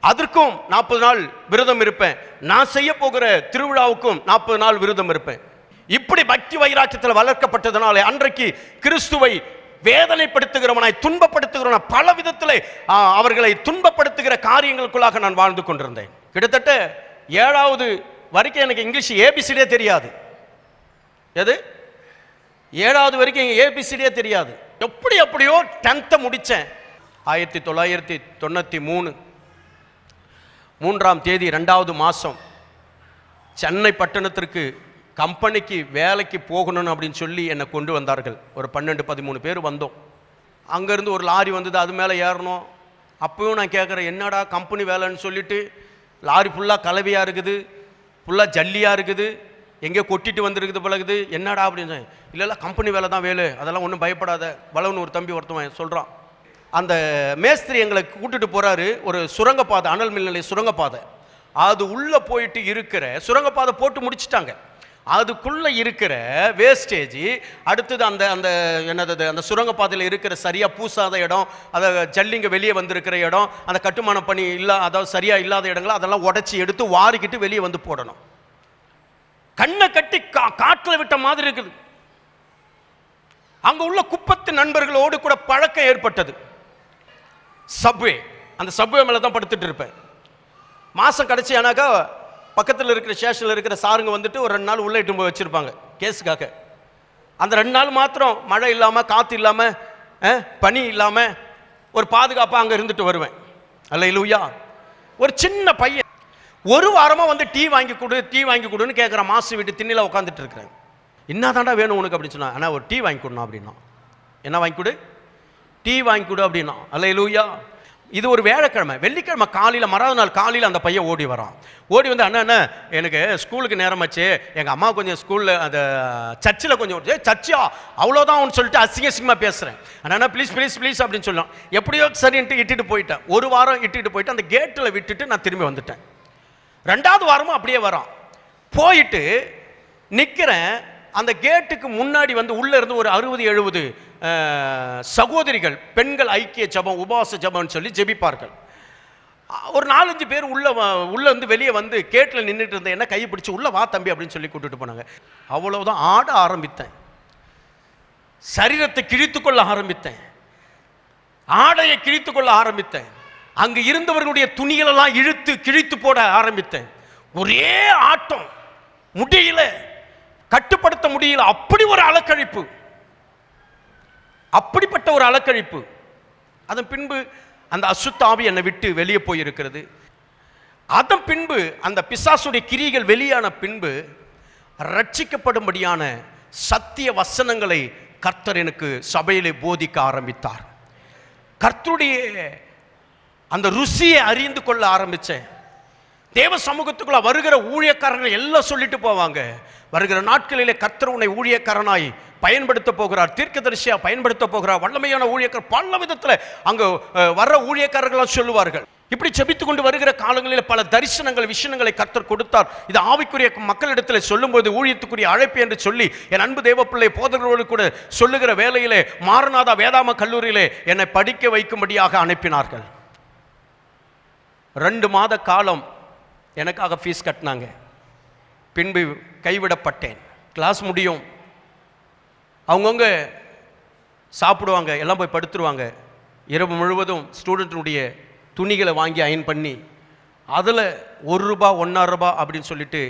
அதற்கும் 40 நாள் விரதம் இருப்பேன். நான் செய்ய போகிற திருவிழாவுக்கும் 40 நாள் விரதம் இருப்பேன். இப்படி பக்தி வைராக்கியத்தில் வளர்க்கப்பட்டதனாலே அன்றைக்கு கிறிஸ்துவை வேதனைப்படுத்துகிறவனாய், துன்பப்படுத்துகிறவனாய், பல விதத்தில் அவர்களை துன்பப்படுத்துகிற காரியங்களுக்குள்ளாக நான் வாழ்ந்து கொண்டிருந்தேன். கிட்டத்தட்ட 7வது வரைக்கும் எனக்கு இங்கிலீஷ் ஏபிசிடியே தெரியாது. எது 7வது வரைக்கும் ஏபிசிடியே தெரியாது. எப்படியோ 10th முடித்தேன். 1993 3ஆம் தேதி 2வது மாதம் சென்னை பட்டணத்திற்கு கம்பெனிக்கு வேலைக்கு போகணும் அப்படின்னு சொல்லி என்னை கொண்டு வந்தார்கள். ஒரு 12-13 பேர் வந்தோம். அங்கேருந்து ஒரு லாரி வந்தது, அது மேலே ஏறணும். அப்பவும் நான் கேட்குறேன், என்னடா கம்பெனி வேலைன்னு சொல்லிட்டு லாரி ஃபுல்லாக கலவையாக இருக்குது, ஃபுல்லாக ஜல்லியாக இருக்குது, எங்கேயோ கொட்டிட்டு வந்துருக்குது பழகுது, என்னடா அப்படின்னு. இல்லை கம்பெனி வேலை தான் வேலை, அதெல்லாம் ஒன்றும் பயப்படாத பலவன் ஒரு தம்பி ஒருத்தவன் சொல்கிறான். அந்த மேஸ்திரி எங்களை கூட்டிட்டு போகிறாரு. ஒரு சுரங்கப்பாதை, அனல் மில் நிலைய சுரங்கப்பாதை, அது உள்ளே போயிட்டு இருக்கிற சுரங்கப்பாதை போட்டு முடிச்சுட்டாங்க. அதுக்குள்ளே இருக்கிற வேஸ்டேஜ், அடுத்தது அந்த அந்த என்னது அந்த சுரங்கப்பாதையில் இருக்கிற சரியாக பூசாத இடம், அதை ஜல்லிங்க வெளியே வந்திருக்கிற இடம், அந்த கட்டுமான பணி அதாவது சரியாக இல்லாத இடங்களை அதெல்லாம் உடச்சி எடுத்து வாரிக்கிட்டு வெளியே வந்து போடணும். கண்ணை கட்டி காட்டில் விட்ட மாதிரி இருக்குது. அங்கே உள்ள குப்பத்து நண்பர்களோடு கூட பழக்கம் ஏற்பட்டது. சப்வே, அந்த சப்வே மேலே தான் படுத்துட்டு இருப்பேன். மாதம் கடைசியானாக்கா பக்கத்தில் இருக்கிற ஸ்டேஷனில் இருக்கிற சாருங்க வந்துட்டு ஒரு 2 நாள் உள்ளே இட்டு போய் வச்சுருப்பாங்க கேஸுக்காக. அந்த 2 நாள் மாத்திரம் மழை இல்லாமல், காற்று இல்லாமல், பனி இல்லாமல் ஒரு பாதுகாப்பாக அங்கே இருந்துட்டு வருவேன். அல்லேலூயா. ஒரு சின்ன பையன் 1 வாரமாக வந்து டீ வாங்கி கொடுன்னு கேட்குறான். மாசு வீட்டு திண்ணில உட்காந்துட்டு இருக்கிறேன். என்ன தாண்டா வேணும் உனக்கு அப்படின்னு சொன்னா, ஆனால் ஒரு டீ வாங்கி கொடுணும் அப்படின்னா. என்ன வாங்கி கொடு? டீ வாங்கி கொடு அப்படின்னா. அல்லேலூயா. இது ஒரு வேலைக்கிழமை. வெள்ளிக்கிழமை காலையில், மறாவது நாள் காலையில் அந்த பையன் ஓடி வரான். ஓடி வந்து, அண்ணா எனக்கு ஸ்கூலுக்கு நேரமாச்சு, எங்கள் அம்மா கொஞ்சம் ஸ்கூலில் அந்த சர்ச்சில் கொஞ்சம் சர்ச்சியா அவ்வளோதான் அவனு சொல்லிட்டு அசிங்கமாக பேசுகிறேன். அண்ணா ப்ளீஸ் ப்ளீஸ் ப்ளீஸ் அப்படின்னு சொல்லலாம். எப்படியோ சரின்ட்டு இட்டுட்டு போயிட்டேன். 1 வாரம் இட்டுட்டு போயிட்டு அந்த கேட்டில் விட்டுட்டு நான் திரும்பி வந்துட்டேன். 2வது வாரமும் அப்படியே வரான். போயிட்டு நிற்கிறேன். அந்த கேட்டுக்கு முன்னாடி வந்து உள்ளே இருந்து ஒரு 60-70 சகோதரிகள் பெண்கள் ஐக்கிய ஜபம், உபவாச ஜபம்னு சொல்லி ஜெபிப்பார்கள். ஒரு 4-5 பேர் உள்ள இருந்து வெளியே வந்து கேட்டில் நின்றுட்டு இருந்தேன். என்ன கையை பிடிச்சி உள்ள வா தம்பி அப்படின்னு சொல்லி கூட்டிட்டு போனாங்க. அவ்வளவுதான். ஆட ஆரம்பித்தேன். சரீரத்தை கிழித்து கொள்ள ஆரம்பித்தேன். ஆடையை கிழித்து கொள்ள ஆரம்பித்தேன். அங்கு இருந்தவர்களுடைய துணிகளெல்லாம் இழுத்து கிழித்து போட ஆரம்பித்தேன். ஒரே ஆட்டம், முடியல, கட்டுப்படுத்த முடியல. அப்படி ஒரு அலக்கழிப்பு, அப்படிப்பட்ட ஒரு அலக்கழிப்பு. அதன் பின்பு அந்த அசுத்த ஆவி என்னை விட்டு வெளியே போயிருக்கிறது. அதன் பின்பு அந்த பிசாசுடைய கிரிகள் வெளியான பின்பு ரட்சிக்கப்படும்படியான சத்திய வசனங்களை கர்த்தர் எனக்கு சபையிலே போதிக்க ஆரம்பித்தார். கர்த்தருடைய அந்த ருசியை அறிந்து கொள்ள ஆரம்பித்தேன். தேவ சமூகத்துக்குள்ள வருகிற ஊழியக்காரர்கள் எல்லாம் சொல்லிட்டு போவாங்க, வருகிற நாட்களிலே கர்த்தர் உன்னை ஊழியக்காரனாய் பயன்படுத்த போகிறார், தீர்க்கதரிசியா பயன்படுத்த போகிறார், வல்லமையான ஊழியக்காரர் பல விதத்தில் அங்கே வர்ற ஊழியக்காரர்களாக சொல்லுவார்கள். இப்படி செபித்து கொண்டு வருகிற காலங்களில் பல தரிசனங்கள், விஷயங்களை கர்த்தர் கொடுத்தார். இது ஆவிக்குரிய மக்களிடத்தில் சொல்லும்போது ஊழியத்துக்குரிய அழைப்பு என்று சொல்லி என் அன்பு தேவப்பிள்ளை போதகர்களோடு கூட சொல்லுகிற வேளையிலே மாரநாதா வேதாம கல்லூரியிலே என்னை படிக்க வைக்கும்படியாக அனுப்பினார்கள். 2 மாத காலம் எனக்காக ஃபீஸ் கட்டினாங்க. பின்பு கைவிடப்பட்டேன். கிளாஸ் முடியும், அவங்கவுங்க சாப்பிடுவாங்க, எல்லாம் போய் படுத்துருவாங்க. இரவு முழுவதும் ஸ்டூடெண்ட்டினுடைய துணிகளை வாங்கி அயன் பண்ணி அதில் ₹1 1.5 அப்படின்னு சொல்லிட்டு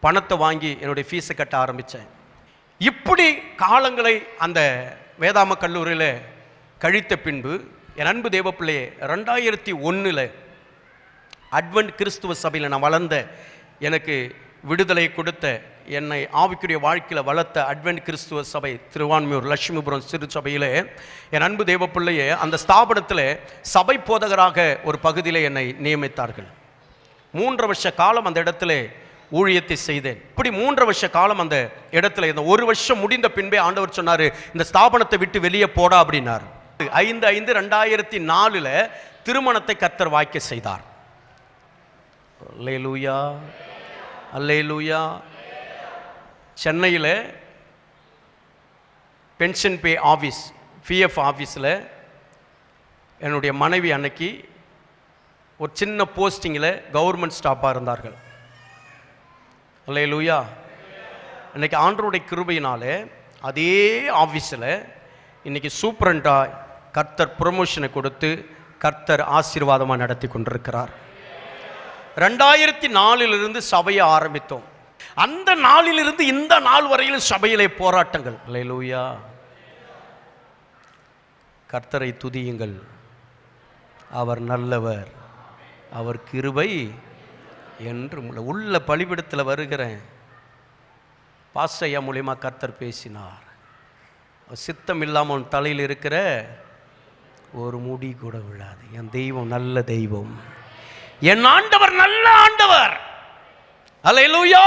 பணத்தை வாங்கி என்னுடைய ஃபீஸை கட்ட ஆரம்பித்தேன். இப்படி காலங்களை அந்த வேதாம கல்லூரியில் கழித்த பின்பு என் அன்பு தேவப்பிள்ளையே 2001 அட்வென்ட் கிறிஸ்துவ சபையில் நான் வளர்ந்த, எனக்கு விடுதலை கொடுத்த, என்னை ஆவிக்குரிய வாழ்க்கையில் வளர்த்த அட்வென்ட் கிறிஸ்துவ சபை திருவான்மியூர் லட்சுமிபுரம் சிறு சபையில் என் அன்பு தேவப்பிள்ளையே அந்த ஸ்தாபனத்தில் சபை போதகராக ஒரு பகுதியில் என்னை நியமித்தார்கள். 3 வருஷ காலம் அந்த இடத்துல ஊழியத்தை செய்தேன். இப்படி 3 வருஷ காலம் அந்த இடத்துல இந்த 1 வருஷம் முடிந்த பின்பே ஆண்டவர் சொன்னார், இந்த ஸ்தாபனத்தை விட்டு வெளியே போடா அப்படின்னார். 5/5/2004 திருமணத்தை கர்த்தர் வாய்க்க செய்தார். அல்லேலூயா, அல்லேலூயா. சென்னையில் பென்ஷன் பே ஆஃபீஸ், பிஎஃப் ஆஃபீஸில் என்னுடைய மனைவி அன்னைக்கு ஒரு சின்ன போஸ்டிங்கில் கவர்மெண்ட் ஸ்டாஃபாக இருந்தார்கள். அல்லேலூயா. அன்றைக்கி ஆண்டவருடைய கிருபையினாலே அதே ஆஃபீஸில் இன்றைக்கி சூப்பரண்டாக கர்த்தர் ப்ரொமோஷனை கொடுத்து கர்த்தர் ஆசீர்வாதமாக நடத்தி கொண்டிருக்கிறார். 2004 சபையை ஆரம்பித்தோம். அந்த நாளிலிருந்து இந்த நாள் வரையில் சபையிலே போராட்டங்கள். அல்லேலூயா. கர்த்தரை துதியுங்கள், அவர் நல்லவர், அவர் கிருபை என்று உள்ள பலிபீடத்தில் வருகிறேன். பாஸ்டையா மூலியமா கர்த்தர் பேசினார். சித்தம் இல்லாமல் உன் தலையில் இருக்கிற ஒரு முடி கூட விழாது. என் தெய்வம் நல்ல தெய்வம், என் ஆண்டவர் நல்ல ஆண்டவர். அல்லேலூயா.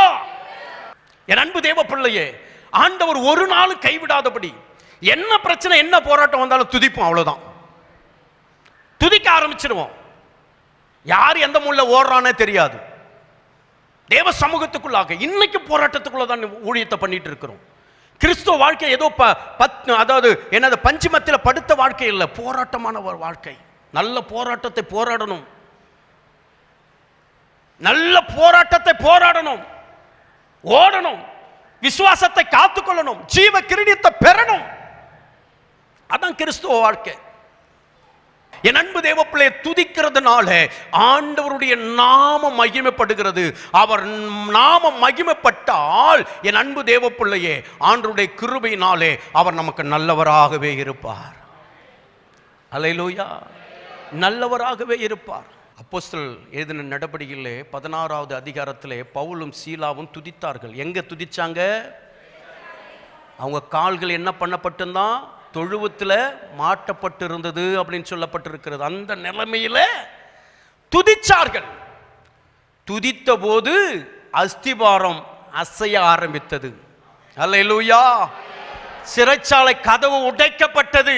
என் அன்பு தேவ பிள்ளையே, ஆண்டவர் ஒரு நாள் கைவிடாதபடி என்ன பிரச்சனை என்ன போராட்டம் வந்தாலும் துதிப்போம். அவ்வளவுதான், துதிக்க ஆரம்பிச்சிருவோம். யார் எந்த முள்ள ஓடுறானே தெரியாது. தேவ சமூகத்துக்குள்ளாக இன்னைக்கு போராட்டத்துக்குள்ள தான் ஊழியத்தை பண்ணிட்டு இருக்கிறோம். கிறிஸ்துவ வாழ்க்கை ஏதோ அதாவது என்னது பஞ்சுமத்தில் படுத்த வாழ்க்கை இல்லை, போராட்டமான ஒரு வாழ்க்கை. நல்ல போராட்டத்தை போராடணும், நல்ல போராட்டத்தை போராடணும், ஓடணும், விசுவாசத்தை காத்துக்கொள்ளணும், ஜீவ கிரீடத்தை பெறணும். அதான் கிறிஸ்துவ வாழ்க்கை. என் அன்பு தேவப்பிள்ளையை துதிக்கிறதுனால ஆண்டவருடைய நாமம் மகிமைப்படுகிறது. அவர் நாமம் மகிமைப்பட்டால் என் அன்பு தேவப்பிள்ளையே ஆண்டவருடைய கிருபையினாலே அவர் நமக்கு நல்லவராகவே இருப்பார். அல்லேலூயா, நல்லவராகவே இருப்பார். அப்போஸ்தலர் எழுதின நடபடிகளிலே 16வது அதிகாரத்திலே பவுலும் சீலாவும் துதித்தார்கள். எங்க துதிச்சாங்க? அவங்க கால்கள் என்ன பண்ணப்பட்டிருந்தான்? தொழுவத்தில் மாட்டப்பட்டு இருந்தது அப்படின்னு சொல்லப்பட்டிருக்கிறது. அந்த நிலைமையில துதிச்சார்கள். துதித்த போது அஸ்திபாரம் அசைய ஆரம்பித்தது. அல்லேலூயா, சிறைச்சாலை கதவு உடைக்கப்பட்டது.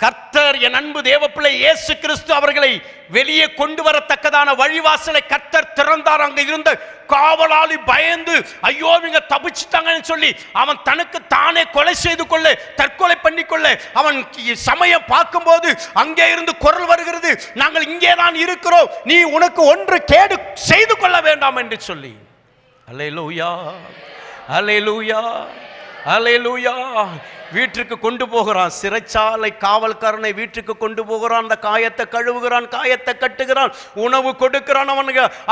கர்த்தர் என் அன்பு தேவப்பிள்ளை இயேசு கிறிஸ்து அவர்களை வெளியே கொண்டு வரத்தக்கதான வழிவாசலை கர்த்தர் திறந்தார். அங்க இருந்த காவலாளி பயந்து ஐயோ இவங்க தப்பிச்சுட்டாங்கன்னு சொல்லி அவன் தனக்கு தானே கொலை செய்து கொள்ள, தற்கொலை பண்ணிக்கொள்ள அவன் சமயம் பார்க்கும்போது அங்கே இருந்து குரல் வருகிறது, நாங்கள் இங்கே தான் இருக்கிறோம், நீ உனக்கு ஒன்று கேடு செய்து கொள்ள வேண்டாம் என்று சொல்லி. அல்லேலூயா, அல்லேலூயா, அல்லேலூயா. வீட்டுக்கு கொண்டு போகிறான். சிறைச்சாலை காவல்காரனை வீட்டுக்கு கொண்டு போகிறான். அந்த காயத்தை கழுவுகிறான், காயத்தை கட்டுகிறான், உணவு கொடுக்கிறான்.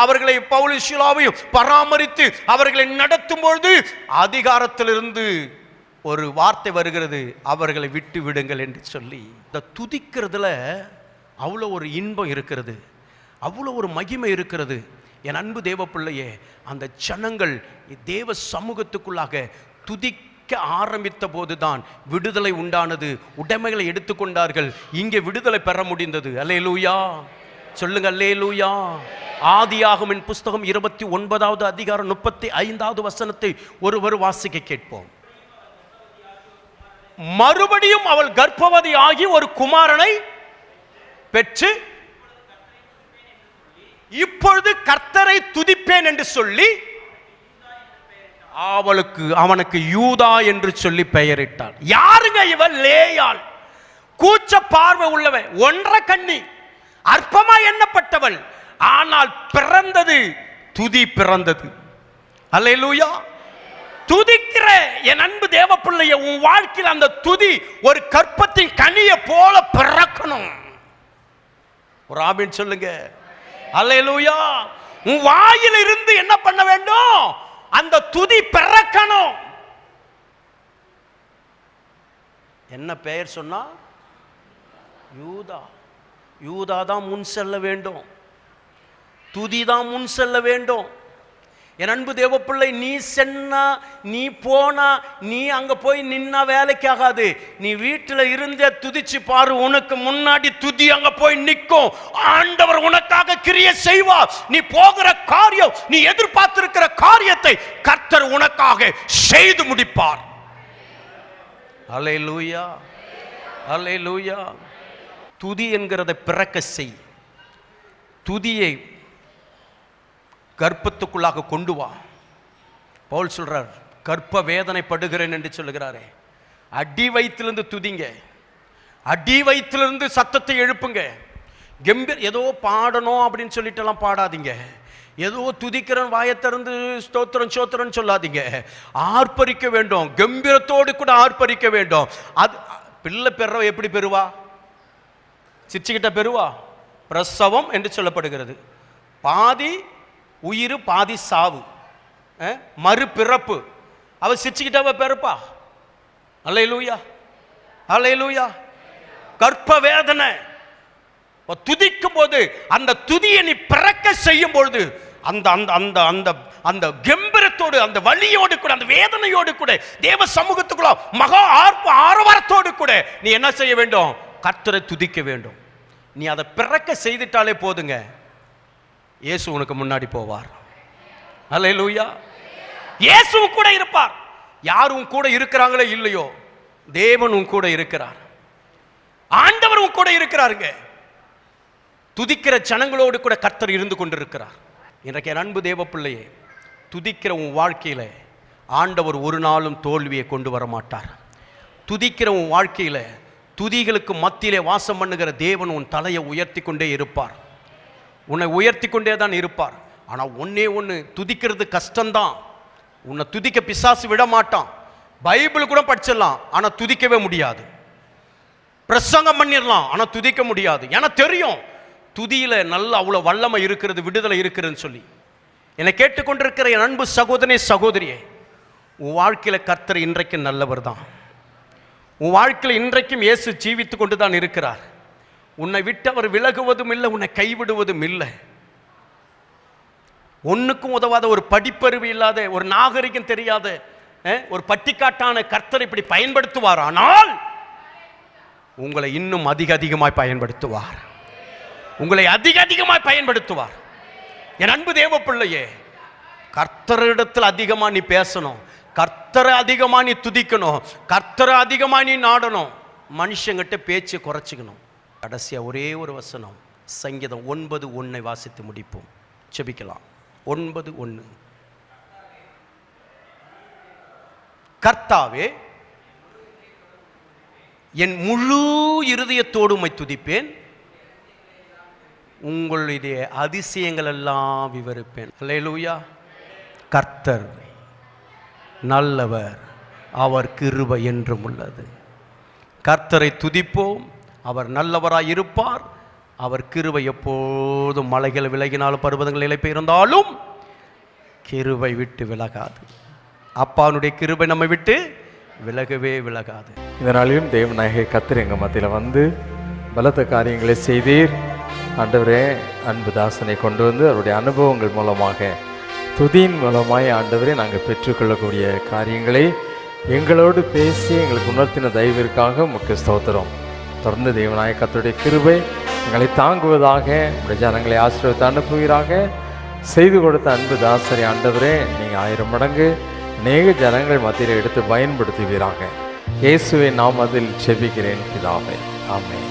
அவர்களை பவுலும் சீலாவையும் பராமரித்து அவர்களை நடத்தும் பொழுது அதிகாரத்திலிருந்து ஒரு வார்த்தை வருகிறது, அவர்களை விட்டு விடுங்கள் என்று சொல்லி. இந்த துதிக்கிறதுல அவ்வளோ ஒரு இன்பம் இருக்கிறது, அவ்வளோ ஒரு மகிமை இருக்கிறது. என் அன்பு தேவ பிள்ளையே, அந்த ஜனங்கள் தேவ சமூகத்துக்குள்ளாக துதிக்க ஆரம்பித்த போதுதான் விடுதலை உண்டானது. உடைமைகளை எடுத்துக்கொண்டார்கள், இங்கே விடுதலை பெற முடிந்தது. அல்லேலூயா, சொல்லுங்க அல்லேலூயா. ஆதியாகமத்தின் புஸ்தகம் 29வது அதிகாரம் 35வது வசனத்தை ஒருவர் வாசிக்க கேட்போம். மறுபடியும் அவள் கர்ப்பவதி ஆகி ஒரு குமாரனை பெற்று இப்பொழுது கர்த்தரை துதிப்பேன் என்று சொல்லி அவனுக்கு யூதா என்று சொல்லி பெயரிட்டாள். யாருங்க இவள்? லேயாள், கூச்ச பார்வை உள்ளவன், ஒன்றரை கண்ணி, அற்பமா எண்ணப்பட்டவள். ஆனால் பிறந்தது துதி பிறந்தது. அல்லேலூயா. துதிக்கிற என் அன்பு தேவ பிள்ளைய, உன் வாழ்க்கையில் அந்த துதி ஒரு கற்பத்தின் கனியை போல பிறக்கணும். ஒரு ஆமீன் சொல்லுங்க. அல்லேலூயா. உன் வாயில் இருந்து என்ன பண்ண வேண்டும்? அந்த துதி பிறக்கணும். என்ன பெயர் சொன்னா? யூதா. யூதா தான் முன் செல்ல வேண்டும், துதி தான் முன் செல்ல வேண்டும். என் அன்பு தேவப்பிள்ளை, நீ சென்னா, நீ போனா, நீ அங்க போய் நின்னா வேலைக்கு ஆகாது. நீ வீட்டில் இருந்தே துதிச்சு பாரு, உனக்கு முன்னாடி துதி அங்க போய் நிற்கும். ஆண்டவர் உனக்காக கிரியை செய்வார். நீ போகிற காரியம், நீ எதிர்பார்த்திருக்கிற காரியத்தை கர்த்தர் உனக்காக செய்து முடிப்பார். அல்லேலூயா, அல்லேலூயா. துதி என்கிறதை பிறக்க செய். துதியை கர்ப்பத்துக்குள்ளாக கொண்டு வா. பவுல் சொல்றார், கர்ப்ப வேதனை படுகிறேன் என்று சொல்லுகிறாரே. அடி வயிற்றிலிருந்து துதிங்க, அடி வயிற்றிலிருந்து சத்தத்தை எழுப்புங்க. கம்பீர் ஏதோ பாடணும் அப்படின்னு சொல்லிட்டு எல்லாம் பாடாதீங்க. ஏதோ துதிக்கிறன் வாயத்திறந்து ஸ்தோத்திரம் சோத்திரன் சொல்லாதீங்க. ஆர்ப்பரிக்க வேண்டும், கம்பீரத்தோடு கூட ஆர்ப்பரிக்க வேண்டும். அது பிள்ளை பெற எப்படி பெறுவா? சிரிச்சுக்கிட்ட பெறுவா. பிரசவம் என்று சொல்லப்படுகிறது. பாதி உயிர் பாதி சாவு, மறுபிறப்பு. அவ சிரிச்சுக்கிட்டவ பெருப்பா. அல்லேலூயா, அல்லேலூயா. கர்ப்ப வேதனை துதிக்கும் போது, அந்த துதியை நீ பிறக்க செய்யும் பொழுது, அந்த அந்த அந்த அந்த அந்த கம்பீரத்தோடு, அந்த வலியோடு கூட, அந்த வேதனையோடு கூட, தேவ சமூகத்துக்குள்ள மகா ஆரவாரத்தோடு கூட நீ என்ன செய்ய வேண்டும்? கர்த்தரை துதிக்க வேண்டும். நீ அதை பிறக்க செய்துட்டாலே போதுங்க, இயேசு உனக்கு முன்னாடி போவார். அல்லேலூயா. இயேசு கூட இருப்பார். யாரும் கூட இருக்கிறாங்களோ இல்லையோ, தேவன் உன் கூட இருக்கிறார், ஆண்டவர் உன் கூட இருக்கிறாருங்க. துதிக்கிற ஜனங்களோடு கூட கர்த்தர் இருந்து கொண்டிருக்கிறார். இன்றைக்கு என் அன்பு தேவ பிள்ளையே, துதிக்கிற உன் வாழ்க்கையில ஆண்டவர் ஒரு நாளும் தோல்வியை கொண்டு வர மாட்டார். துதிக்கிற உன் வாழ்க்கையில, துதிகளுக்கு மத்தியிலே வாசம் பண்ணுகிற தேவன் உன் தலையை உயர்த்தி கொண்டே இருப்பார், உன்னை உயர்த்தி கொண்டே தான் இருப்பார். ஆனால் ஒன்னே ஒன்று, துதிக்கிறது கஷ்டம்தான். உன்னை துதிக்க பிசாசு விட மாட்டான். பைபிள் கூட படிச்சிடலாம், ஆனால் துதிக்கவே முடியாது. பிரசங்கம் பண்ணிடலாம், ஆனா துதிக்க முடியாது. எனக்கு தெரியும் துதியில நல்ல அவ்வளவு வல்லமை இருக்கிறது, விடுதலை இருக்கிறதுன்னு சொல்லி. என்னை கேட்டுக்கொண்டிருக்கிற என் அன்பு சகோதரனே சகோதரியே, உன் வாழ்க்கையில கர்த்தர் இன்றைக்கும் நல்லவர் தான். உன் வாழ்க்கையில் இன்றைக்கும் இயேசு ஜீவித்து கொண்டு தான் இருக்கிறார். உன்னை விட்டு அவர் விலகுவதும் இல்லை, உன்னை கைவிடுவதும் இல்லை. ஒன்றுக்கும் உதவாத, ஒரு படிப்பறிவு இல்லாத, ஒரு நாகரிகம் தெரியாத ஒரு பட்டிக்காட்டான கர்த்தர் இப்படி பயன்படுத்துவார். ஆனால் உங்களை இன்னும் அதிகமாய் பயன்படுத்துவார். உங்களை அதிகமாய் பயன்படுத்துவார். என் அன்பு தேவ பிள்ளையே, கர்த்தரிடத்தில் அதிகமா நீ பேசணும், கர்த்தரை அதிகமா நீ துதிக்கணும், கர்த்தரை அதிகமா நீ நாடணும். மனுஷங்கிட்ட பேச்சு குறைச்சிக்கணும். கடைசியா ஒரே ஒரு வசனம், சங்கீதம் 9:1 வாசித்து முடிப்போம். செபிக்கலாம். 9:1. கர்த்தாவே, என் முழு இருதயத்தோடு உம்மை துதிப்பேன், உங்களுடைய அதிசயங்கள் எல்லாம் விவரிப்பேன். அல்லேலூயா. கர்த்தர் நல்லவர், அவர் கிருபை என்றும் உள்ளது. கர்த்தரை துதிப்போம், அவர் நல்லவராய் இருப்பார். அவர் கிருபை எப்போதும் மலைகள் விலகினாலும் பர்வதங்கள் நிலை பெயர்ந்தாலும் கிருபை விட்டு விலகாது. அப்பானுடைய கிருபை நம்மை விட்டு விலகவே விலகாது. இந்த நாளிலும் தேவநாயக கர்த்தர் எங்கள் மத்தியில் வந்து பலத்த காரியங்களை செய்தீர். ஆண்டவரே, அன்பு தாசனை கொண்டு வந்து அவருடைய அனுபவங்கள் மூலமாக, துதியின் மூலமாய் ஆண்டவரே நாங்கள் பெற்றுக்கொள்ளக்கூடிய காரியங்களை எங்களோடு பேசி எங்களுக்கு உணர்த்தின தயவிற்காக உமக்கு ஸ்தோத்திரம். தொடர்ந்து தேவநாயக கர்த்தருடைய கிருபை எங்களை தாங்குவதாக, உடைய ஜனங்களை ஆசீர்வதித்து அனுப்புவீராக. செய்து கொடுத்த அன்பு தாசரை ஆண்டவரே, நீங்கள் 1000 மடங்கு அநேக ஜனங்கள் மத்தியில் எடுத்து பயன்படுத்துவீராக. இயேசுவை நாம் அதில் செபிக்கிறேன் பிதாவே. ஆமென்.